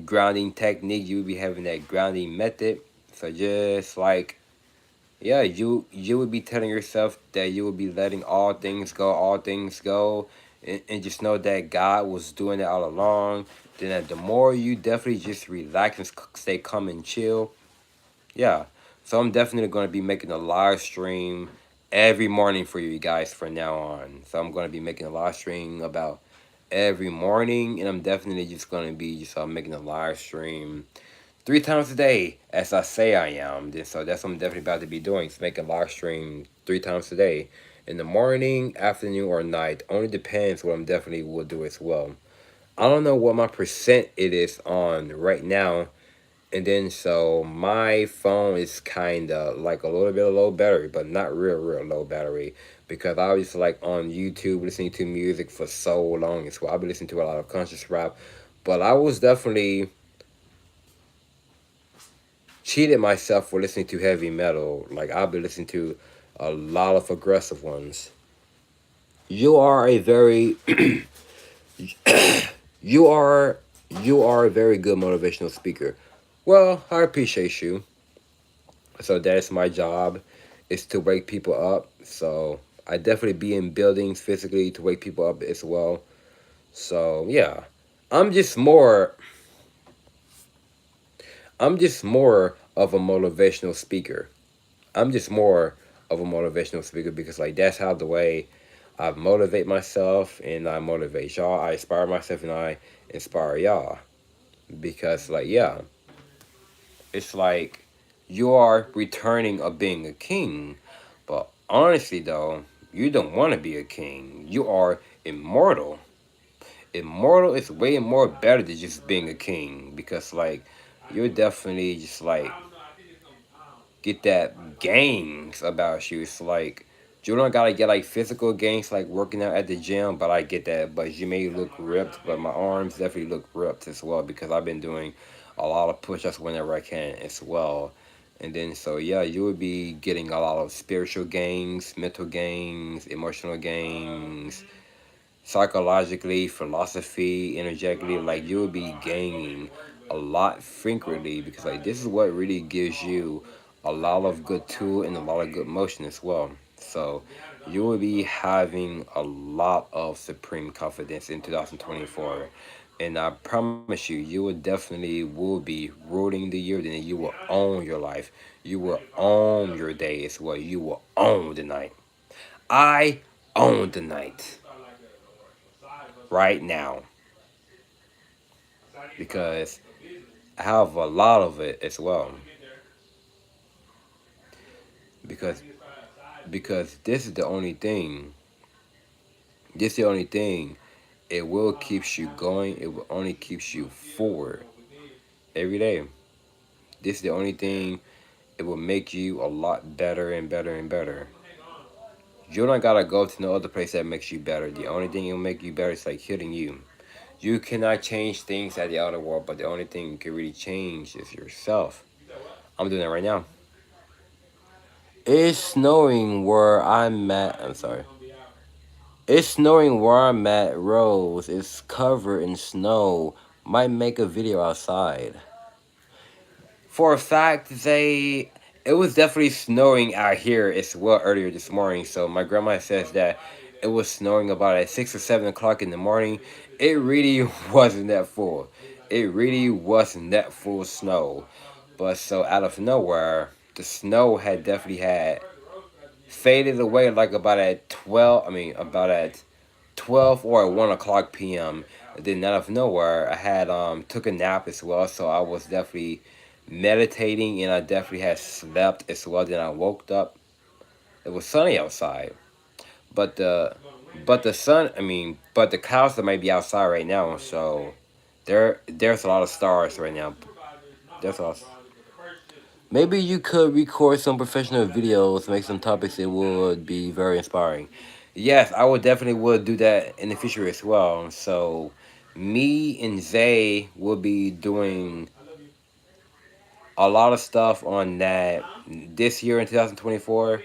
grounding technique. You will be having that grounding method. So just like, yeah, you would be telling yourself that you would be letting all things go, and just know that God was doing it all along. Then the more you definitely just relax and stay calm and chill. Yeah, so I'm definitely going to be making a live stream every morning for you guys from now on. So I'm going to be making a live stream about every morning, and I'm definitely just gonna be just making a live stream 3 times a day, as I say I am. Then so that's what I'm definitely about to be doing. Is make a live stream 3 times a day, in the morning, afternoon, or night. Only depends what I'm definitely will do as well. I don't know what my percent it is on right now. And then so my phone is kind of like a little bit of low battery, but not real low battery, because I was like on YouTube listening to music for so long as well. I've been listening to a lot of conscious rap, but I was definitely cheated myself for listening to heavy metal. Like I've been listening to a lot of aggressive ones. You are a very you are you are a very good motivational speaker. Well, I appreciate you. So that's my job, is to wake people up. So I definitely be in buildings physically to wake people up as well. So yeah, I'm just more I'm just more of a motivational speaker. I'm just more of a motivational speaker because like that's how the way I motivate myself and I motivate y'all. I inspire myself and I inspire y'all. Because like yeah, it's like you are returning of being a king. But honestly though, you don't want to be a king. You are immortal. Immortal is way more better than just being a king, because like you're definitely just like get that gangs about you. It's like you don't gotta get like physical gangs like working out at the gym, but I get that. But you may look ripped, but my arms definitely look ripped as well because I've been doing a lot of push-ups whenever I can as well. And then so yeah, you would be getting a lot of spiritual gains, mental gains, emotional gains, psychologically, philosophy, energetically, like you'll be gaining a lot frequently, because like this is what really gives you a lot of good tool and a lot of good motion as well. So you will be having a lot of supreme confidence in 2024. And I promise you, you will definitely will be ruling the year. Then you will own your life. You will own your day as well. You will own the night. I own the night right now because I have a lot of it as well. Because this is the only thing. This is the only thing. It will keeps you going. It will only keeps you forward every day. This is the only thing. It will make you a lot better and better and better. You don't gotta go to no other place that makes you better. The only thing it will make you better is like hitting you. You cannot change things at the outer world, but the only thing you can really change is yourself. I'm doing that right now. It's snowing where I'm at. I'm sorry. It's snowing where I'm at, Rose. It's covered in snow. Might make a video outside. For a fact, it was definitely snowing out here as well earlier this morning. So my grandma says that it was snowing about at 6 or 7 o'clock in the morning. It really wasn't that full. It really wasn't that full snow. But so out of nowhere, the snow had definitely had faded away like about at 12. I mean, about at 12 or at 1 o'clock p.m. And then out of nowhere, I had took a nap as well, so I was definitely meditating and I definitely had slept as well. Then I woke up. It was sunny outside, but the sun. I mean, but the clouds that might be outside right now. So there's a lot of stars right now. There's a lot. Maybe you could record some professional videos, make some topics. It would be very inspiring. Yes, I would definitely would do that in the future as well. So, me and Zay will be doing a lot of stuff on that this year in 2024.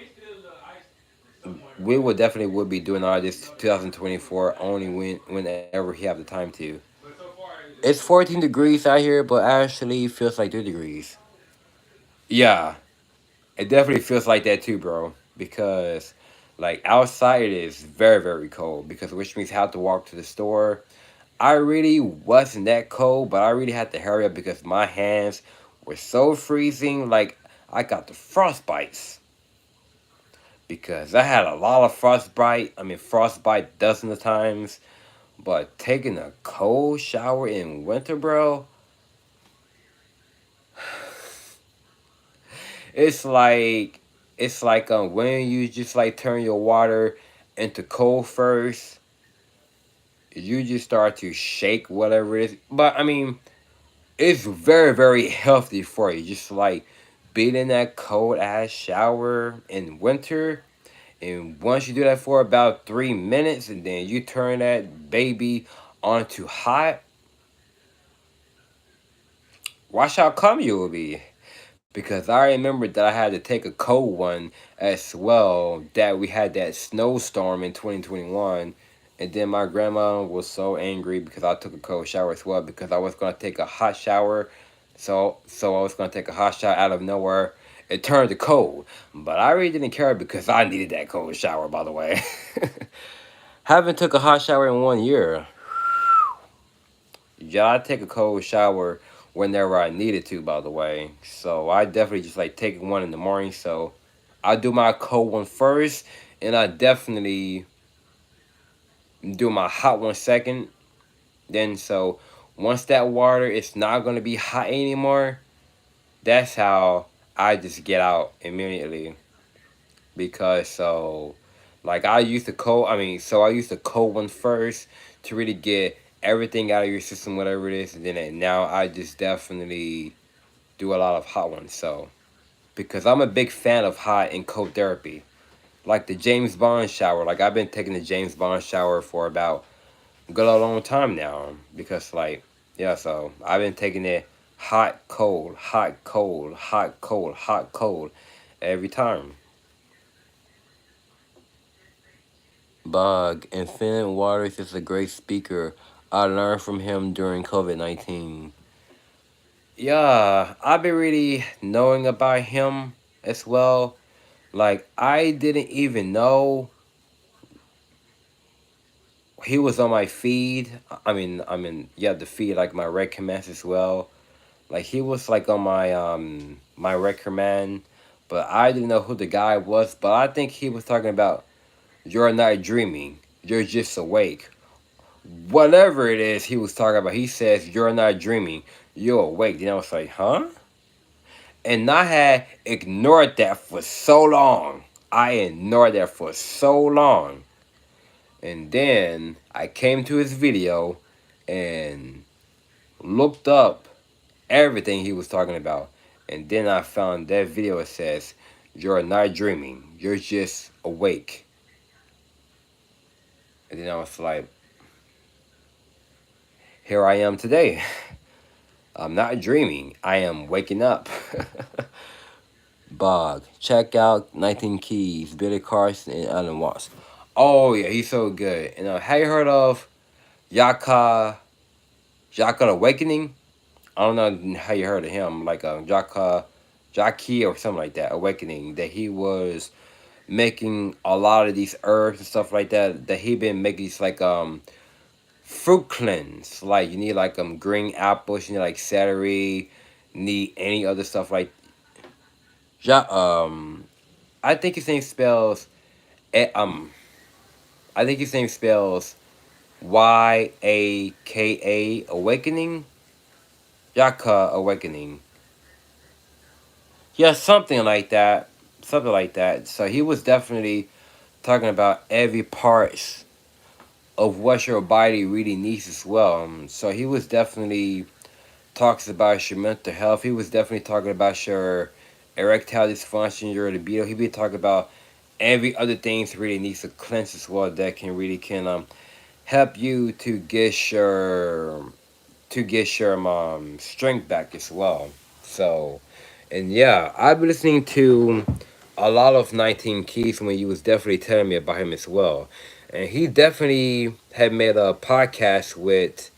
We will definitely would be doing all this 2024 only whenever he have the time to. It's 14 degrees out here, but actually feels like 2 degrees. Yeah, it definitely feels like that too, bro. Because like outside it is very cold. Because which means I have to walk to the store. I really wasn't that cold, but I really had to hurry up because my hands were so freezing. Like I got the frostbites because I had a lot of frostbite. I mean frostbite dozens of times. But taking a cold shower in winter, bro, it's like when you just like turn your water into cold first, you just start to shake whatever it is. But I mean, it's very, very healthy for you. Just like being in that cold ass shower in winter. And once you do that for about 3 minutes, and then you turn that baby onto hot, watch how calm you will be. Because I remember that I had to take a cold one as well. That we had that snowstorm in 2021. And then my grandma was so angry because I took a cold shower as well because I was gonna take a hot shower. So I was gonna take a hot shower out of nowhere. It turned to cold. But I really didn't care because I needed that cold shower, by the way. Haven't took a hot shower in 1 year. Yeah, I take a cold shower whenever I needed to, by the way. So I definitely just like taking one in the morning. So I do my cold one first, and I definitely do my hot one second. Then so once that water is not gonna be hot anymore, that's how I just get out immediately. Because so like I use the cold one first to really get everything out of your system, whatever it is, and then now I just definitely do a lot of hot ones. So because I'm a big fan of hot and cold therapy, like the James Bond shower. Like I've been taking the James Bond shower for about a good long time now. Because like yeah, so I've been taking it hot, cold, hot, cold, hot, cold, hot, cold every time. Bog, Infinite Waters is a great speaker. I learned from him during COVID-19. Yeah, I've been really knowing about him as well. Like I didn't even know he was on my feed. Yeah, the feed like my red commands as well. Like he was like on my red command, but I didn't know who the guy was. But I think he was talking about you're not dreaming, you're just awake. Whatever it is he was talking about, he says you're not dreaming, you're awake. Then I was like, huh? And I had ignored that for so long. I ignored that for so long. And then I came to his video and looked up everything he was talking about. And then I found that video that says, you're not dreaming, you're just awake. And then I was like, here I am today. I'm not dreaming, I am waking up. Bog. Check out 19 Keys, Billy Carson, and Alan Watts. Oh yeah, he's so good. And have you heard of Yaka Yaka Awakening? I don't know how you heard of him, like Yaka Jaki or something like that. Awakening. That he was making a lot of these herbs and stuff like that. That he been making these like fruit cleanse. Like you need like green apples, you need like celery, need any other stuff like ja I think his name spells eh, um I think his name spells Yaka Awakening. Yaka Awakening. Yeah, something like that. Something like that. So he was definitely talking about every part of what your body really needs as well. So he was definitely talks about your mental health. He was definitely talking about your erectile dysfunction, your libido. He be talking about every other things really needs to cleanse as well that can really can help you to get your strength back as well. So, and yeah, I've been listening to a lot of 19 Keys when you was definitely telling me about him as well. And he definitely had made a podcast with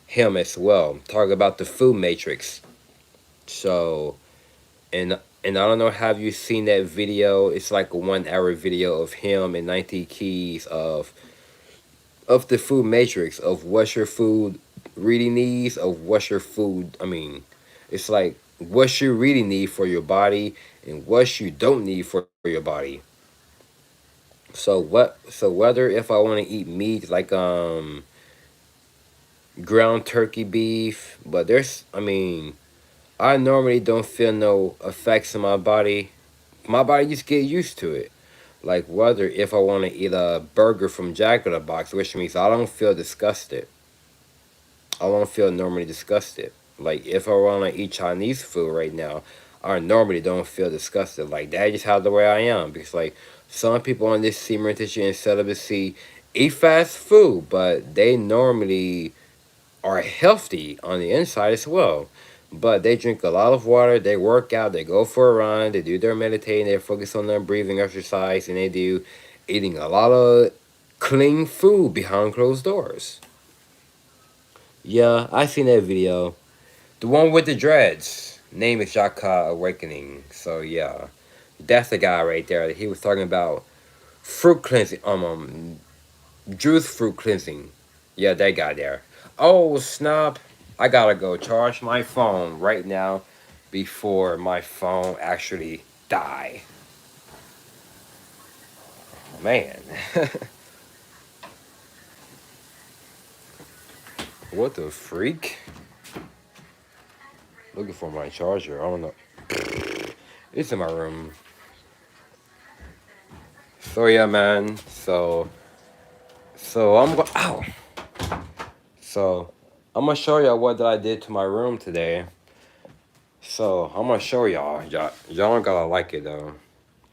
him as well, talking about the food matrix. So, and I don't know, have you seen that video? It's like a 1 hour video of him and 19 Keys of the food matrix of what your food really needs, of what your food it's like what you really need for your body and what you don't need for your body. So whether if I want to eat meat like ground turkey beef. But there's, I mean, I normally don't feel no effects in my body. My body just get used to it. Like whether if I want to eat a burger from Jack in the Box, which means I don't feel disgusted. I don't feel normally disgusted. Like if I want to eat Chinese food right now, I normally don't feel disgusted. Like that just how the way I am. Because like some people on this cementation and celibacy eat fast food, but they normally are healthy on the inside as well. But they drink a lot of water, they work out, they go for a run, they do their meditating, they focus on their breathing exercise, and they do eating a lot of clean food behind closed doors. Yeah, I seen that video. The one with the dreads. Name is Shaka Awakening. So yeah, that's the guy right there. He was talking about fruit cleansing. Juice fruit cleansing. Yeah, that guy there. Oh snap! I gotta go charge my phone right now before my phone actually die. Man, what the freak? Looking for my charger. I don't know. It's in my room. So yeah, man. So I'm go. Ow. So I'm gonna show y'all what that I did to my room today. So I'm gonna show y'all. Y'all don't gotta like it though.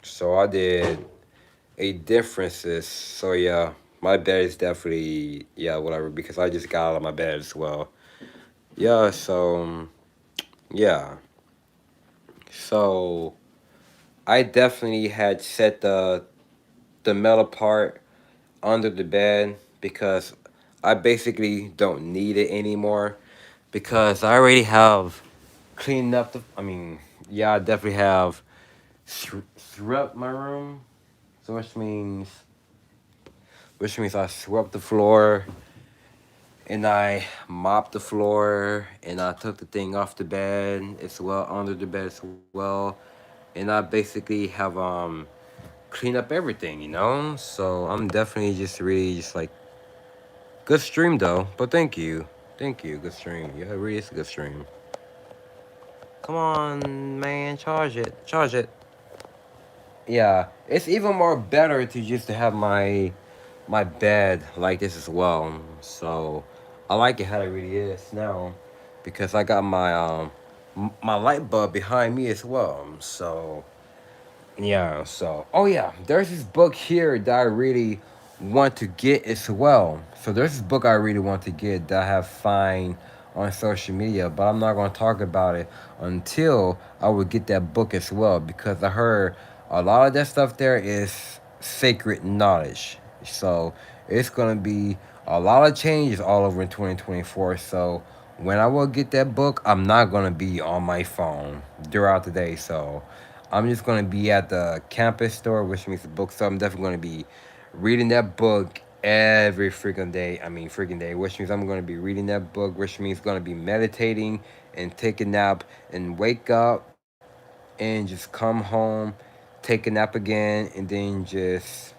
So I did a differences. So yeah, my bed is definitely yeah whatever because I just got out of my bed as well. Yeah. So yeah. So I definitely had set the metal part under the bed because I basically don't need it anymore because I already have cleaned up the. I mean, yeah, I definitely have swept my room, so which means I swept the floor and I mopped the floor and I took the thing off the bed as well under the bed as well, and I basically have cleaned up everything, you know. So I'm definitely just really just like good stream though, but thank you, good stream. Yeah, it really is a good stream. Come on, man, charge it. Yeah, it's even more better to just to have my bed like this as well. So I like it how it really is now because I got my my light bulb behind me as well. So yeah, so oh yeah, there's this book here that I really want to get as well. So there's this book I really want to get that I have find on social media, but I'm not gonna talk about it until I would get that book as well because I heard a lot of that stuff there is sacred knowledge. So it's gonna be a lot of changes all over in 2024. So when I will get that book, I'm not gonna be on my phone throughout the day. So I'm just gonna be at the campus store, which means the bookstore. I'm definitely gonna be reading that book every freaking day. I mean, freaking day, which means I'm gonna be reading that book, which means gonna be meditating and take a nap and wake up and just come home, take a nap again, and then just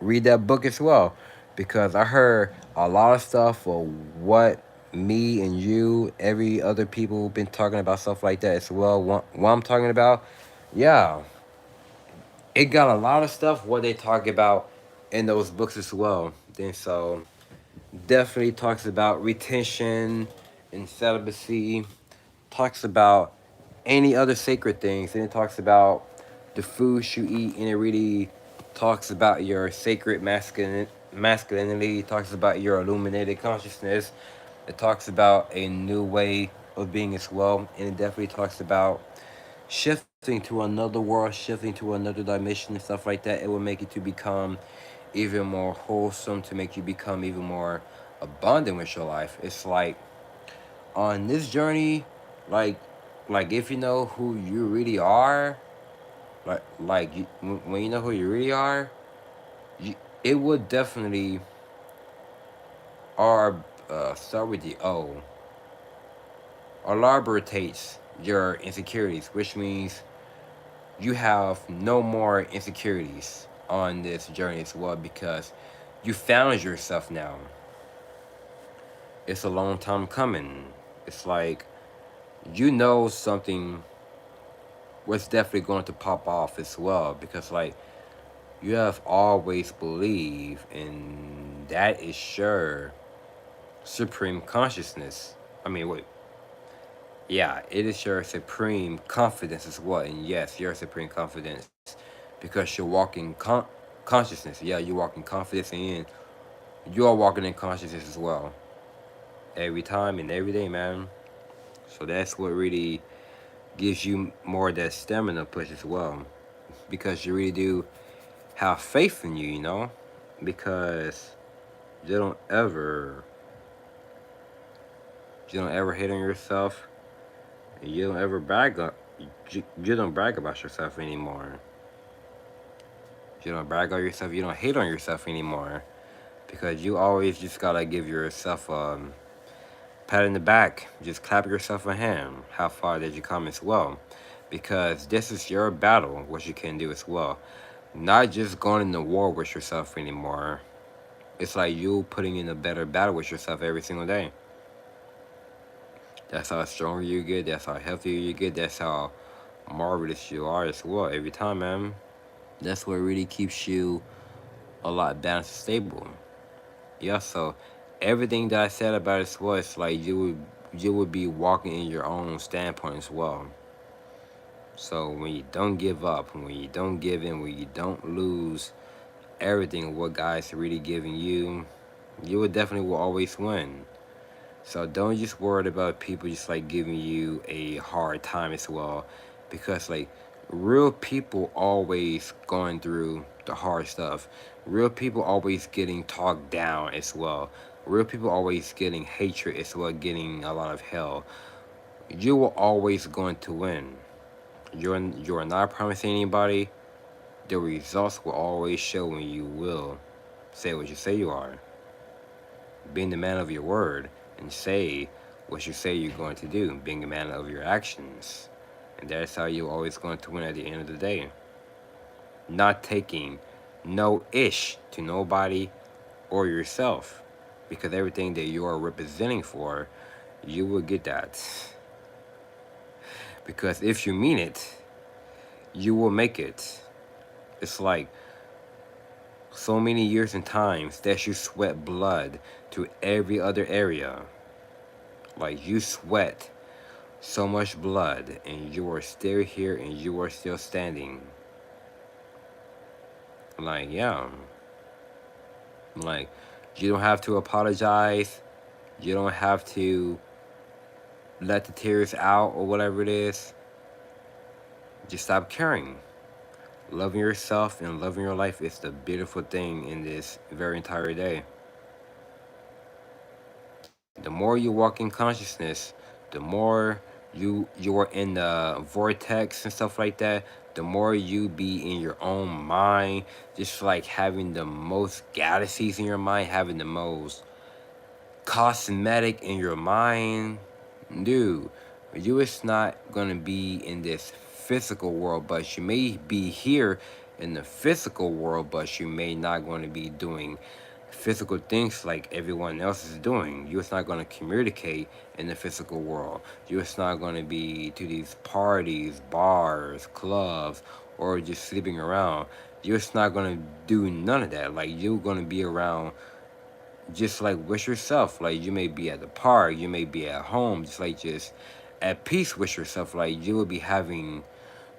read that book as well. Because I heard a lot of stuff of what me and you, every other people been talking about stuff like that as well. What I'm talking about, yeah, it got a lot of stuff what they talk about in those books as well. Then so definitely talks about retention and celibacy, talks about any other sacred things, and it talks about the foods you eat, and it really talks about your sacred masculinity, it talks about your illuminated consciousness, it talks about a new way of being as well, and it definitely talks about shifting to another world, shifting to another dimension and stuff like that. It will make you to become even more wholesome, to make you become even more abundant with your life. It's like on this journey, like like if you know who you really are, when you know who you really are, you, it would definitely or start with the O, elaborates your insecurities, which means you have no more insecurities on this journey as well because you found yourself now. It's a long time coming. It's like you know something was definitely going to pop off as well, because like you have always believed, and that is your supreme consciousness. I mean, wait, yeah, it is your supreme confidence as well. And yes, your supreme confidence, because you're walking consciousness. Yeah, you're walking confidence, and you are walking in consciousness as well. Every time and every day, man. So that's what really gives you more of that stamina push as well. Because you really do have faith in you, you know? Because you don't ever you don't ever hate on yourself. You don't ever you don't brag about yourself anymore. You don't brag on yourself. You don't hate on yourself anymore, because you always just gotta give yourself a pat in the back. Just clap yourself a hand. How far did you come as well? Because this is your battle. What you can do as well. Not just going into war with yourself anymore. It's like you putting in a better battle with yourself every single day. That's how stronger you get. That's how healthier you get. That's how marvelous you are as well every time, man. That's what really keeps you a lot balanced and stable. Yeah, so everything that I said about it as well, it's like you would be walking in your own standpoint as well. So when you don't give up, when you don't give in, when you don't lose everything what God's really giving you, you would definitely will always win. So don't just worry about people just like giving you a hard time as well, because like real people always going through the hard stuff. Real people always getting talked down as well. Real people always getting hatred as well, getting a lot of hell. You will always going to win. You're not promising anybody. The results will always show when you will say what you say you are. Being the man of your word and say what you say you're going to do, being a man of your actions. And that's how you're always going to win at the end of the day. Not taking no ish to nobody or yourself, because everything that you are representing for, you will get that. Because if you mean it, you will make it. It's like so many years and times that you sweat blood to every other area. Like you sweat so much blood, and you are still here and you are still standing. Like, yeah. Like, you don't have to apologize. You don't have to let the tears out or whatever it is. Just stop caring. Loving yourself and loving your life is the beautiful thing in this very entire day. The more you walk in consciousness, the more you are in the vortex and stuff like that, the more you be in your own mind, just like having the most galaxies in your mind, having the most cosmetic in your mind. Dude, you is not gonna be in this physical world, but you may be here in the physical world, but you may not going to be doing physical things like everyone else is doing. You're not going to communicate in the physical world. You're not going to be to these parties, bars, clubs, or just sleeping around. You're not going to do none of that. Like, you're going to be around just like with yourself. Like, you may be at the park, you may be at home, just like just at peace with yourself. Like, you will be having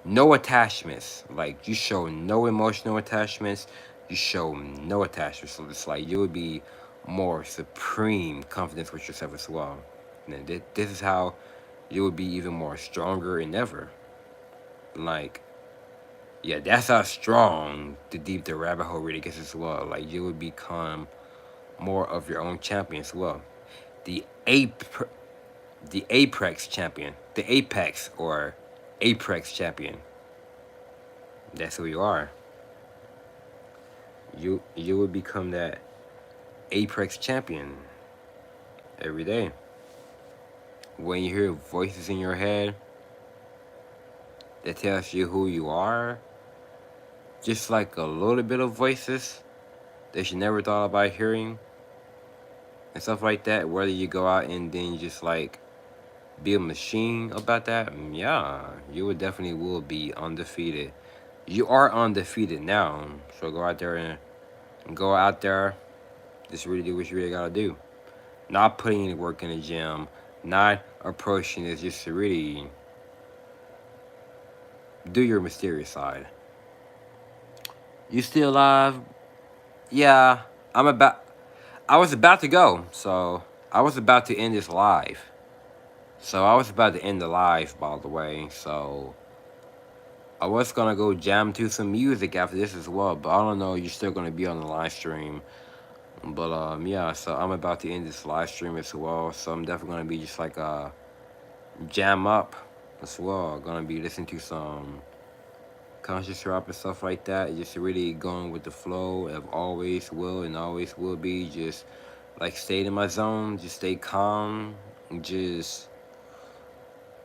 no attachments. Like, you show no emotional attachments. You show no attachments. So it's like you would be more supreme confidence with yourself as well. And then this is how you would be even more stronger than ever. Like, yeah, that's how strong the deep the rabbit hole really gets as well. Like, you would become more of your own champion as well. The ape, the apex champion, the apex or apex champion. That's who you are. You will become that apex champion every day. When you hear voices in your head that tells you who you are, just like a little bit of voices that you never thought about hearing, and stuff like that, whether you go out and then just like be a machine about that, yeah, you would definitely will be undefeated. You are undefeated now, so go out there, just really do what you really gotta do. Not putting any work in the gym, not approaching it, just to really do your mysterious side. You still alive? Yeah, I'm about. I was about to go, so I was about to end this live. So I was about to end the live, by the way. So I was gonna go jam to some music after this as well, but I don't know. You're still gonna be on the live stream, but yeah. So I'm about to end this live stream as well. So I'm definitely gonna be just like jam up as well. Gonna be listening to some conscious rap and stuff like that. Just really going with the flow of always will and always will be. Just like stay in my zone. Just stay calm. Just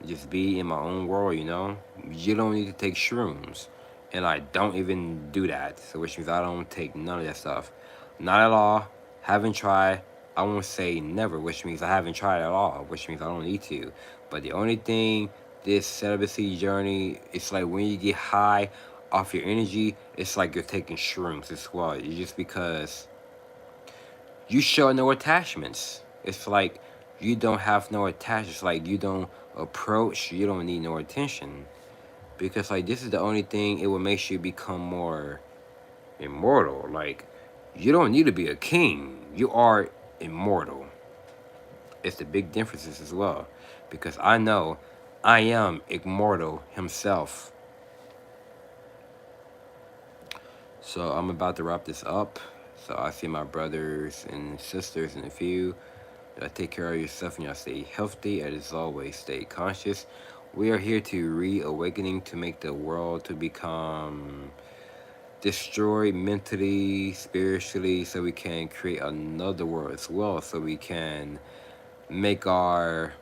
just be in my own world, you know? You don't need to take shrooms. And I don't even do that. So which means I don't take none of that stuff. Not at all. Haven't tried. I won't say never, which means I haven't tried at all, which means I don't need to. But the only thing, this celibacy journey, it's like when you get high off your energy, it's like you're taking shrooms as well. It's just because you show no attachments. It's like you don't have no attachments. Like you don't approach, you don't need no attention. Because like this is the only thing it will make you become more immortal. Like you don't need to be a king. You are immortal. It's the big differences as well. Because I know I am immortal himself. So I'm about to wrap this up. So I see my brothers and sisters in a few. Take care of yourself and y'all stay healthy. And as always, stay conscious. We are here to reawakening to make the world to become destroyed mentally, spiritually, so we can create another world as well. So we can make our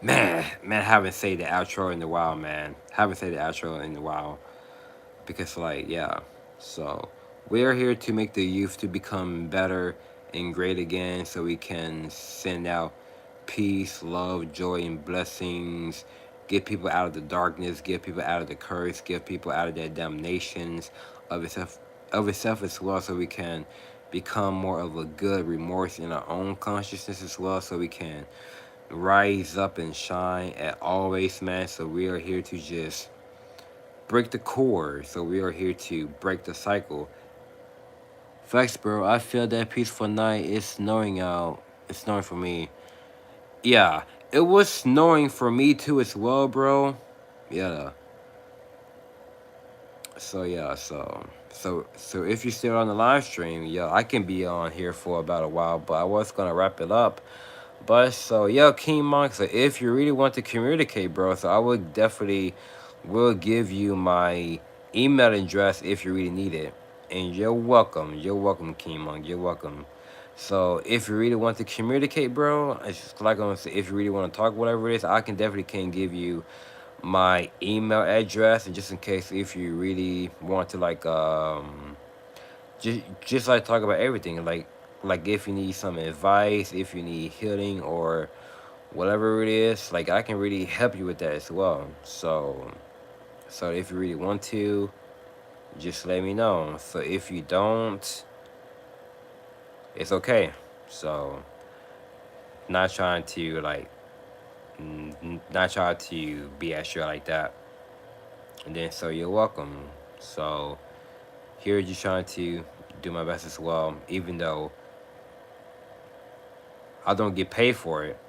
man. Haven't said the outro in a while, man. Haven't said the outro in a while because like yeah. So we are here to make the youth to become better and great again, so we can send out peace, love, joy, and blessings. Get people out of the darkness. Get people out of the curse. Get people out of their damnations of itself as well, so we can become more of a good remorse in our own consciousness as well, so we can rise up and shine at always, man. So we are here to just break the core. So we are here to break the cycle. Facts, bro. I feel that peaceful night. It's snowing out. It's snowing for me. Yeah, it was snowing for me too as well, bro. Yeah. So yeah, so if you're still on the live stream, yeah, I can be on here for about a while, but I was gonna wrap it up. But so yeah, King Monk. So if you really want to communicate, bro, so I would definitely will give you my email address if you really need it. And you're welcome. You're welcome, King Monk. You're welcome. So if you really want to communicate, bro, it's just like I'm gonna say, if you really want to talk, whatever it is, I can definitely can give you my email address, and just in case if you really want to like just like talk about everything, like if you need some advice, if you need healing or whatever it is, like I can really help you with that as well. So if you really want to, just let me know. So if you don't, it's okay. So not trying to like not try to be extra like that. And then so you're welcome. So here just trying to do my best as well, even though I don't get paid for it.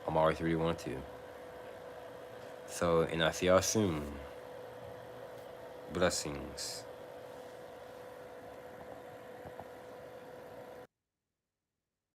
I'm always really want to. So and I see y'all soon. Blessings.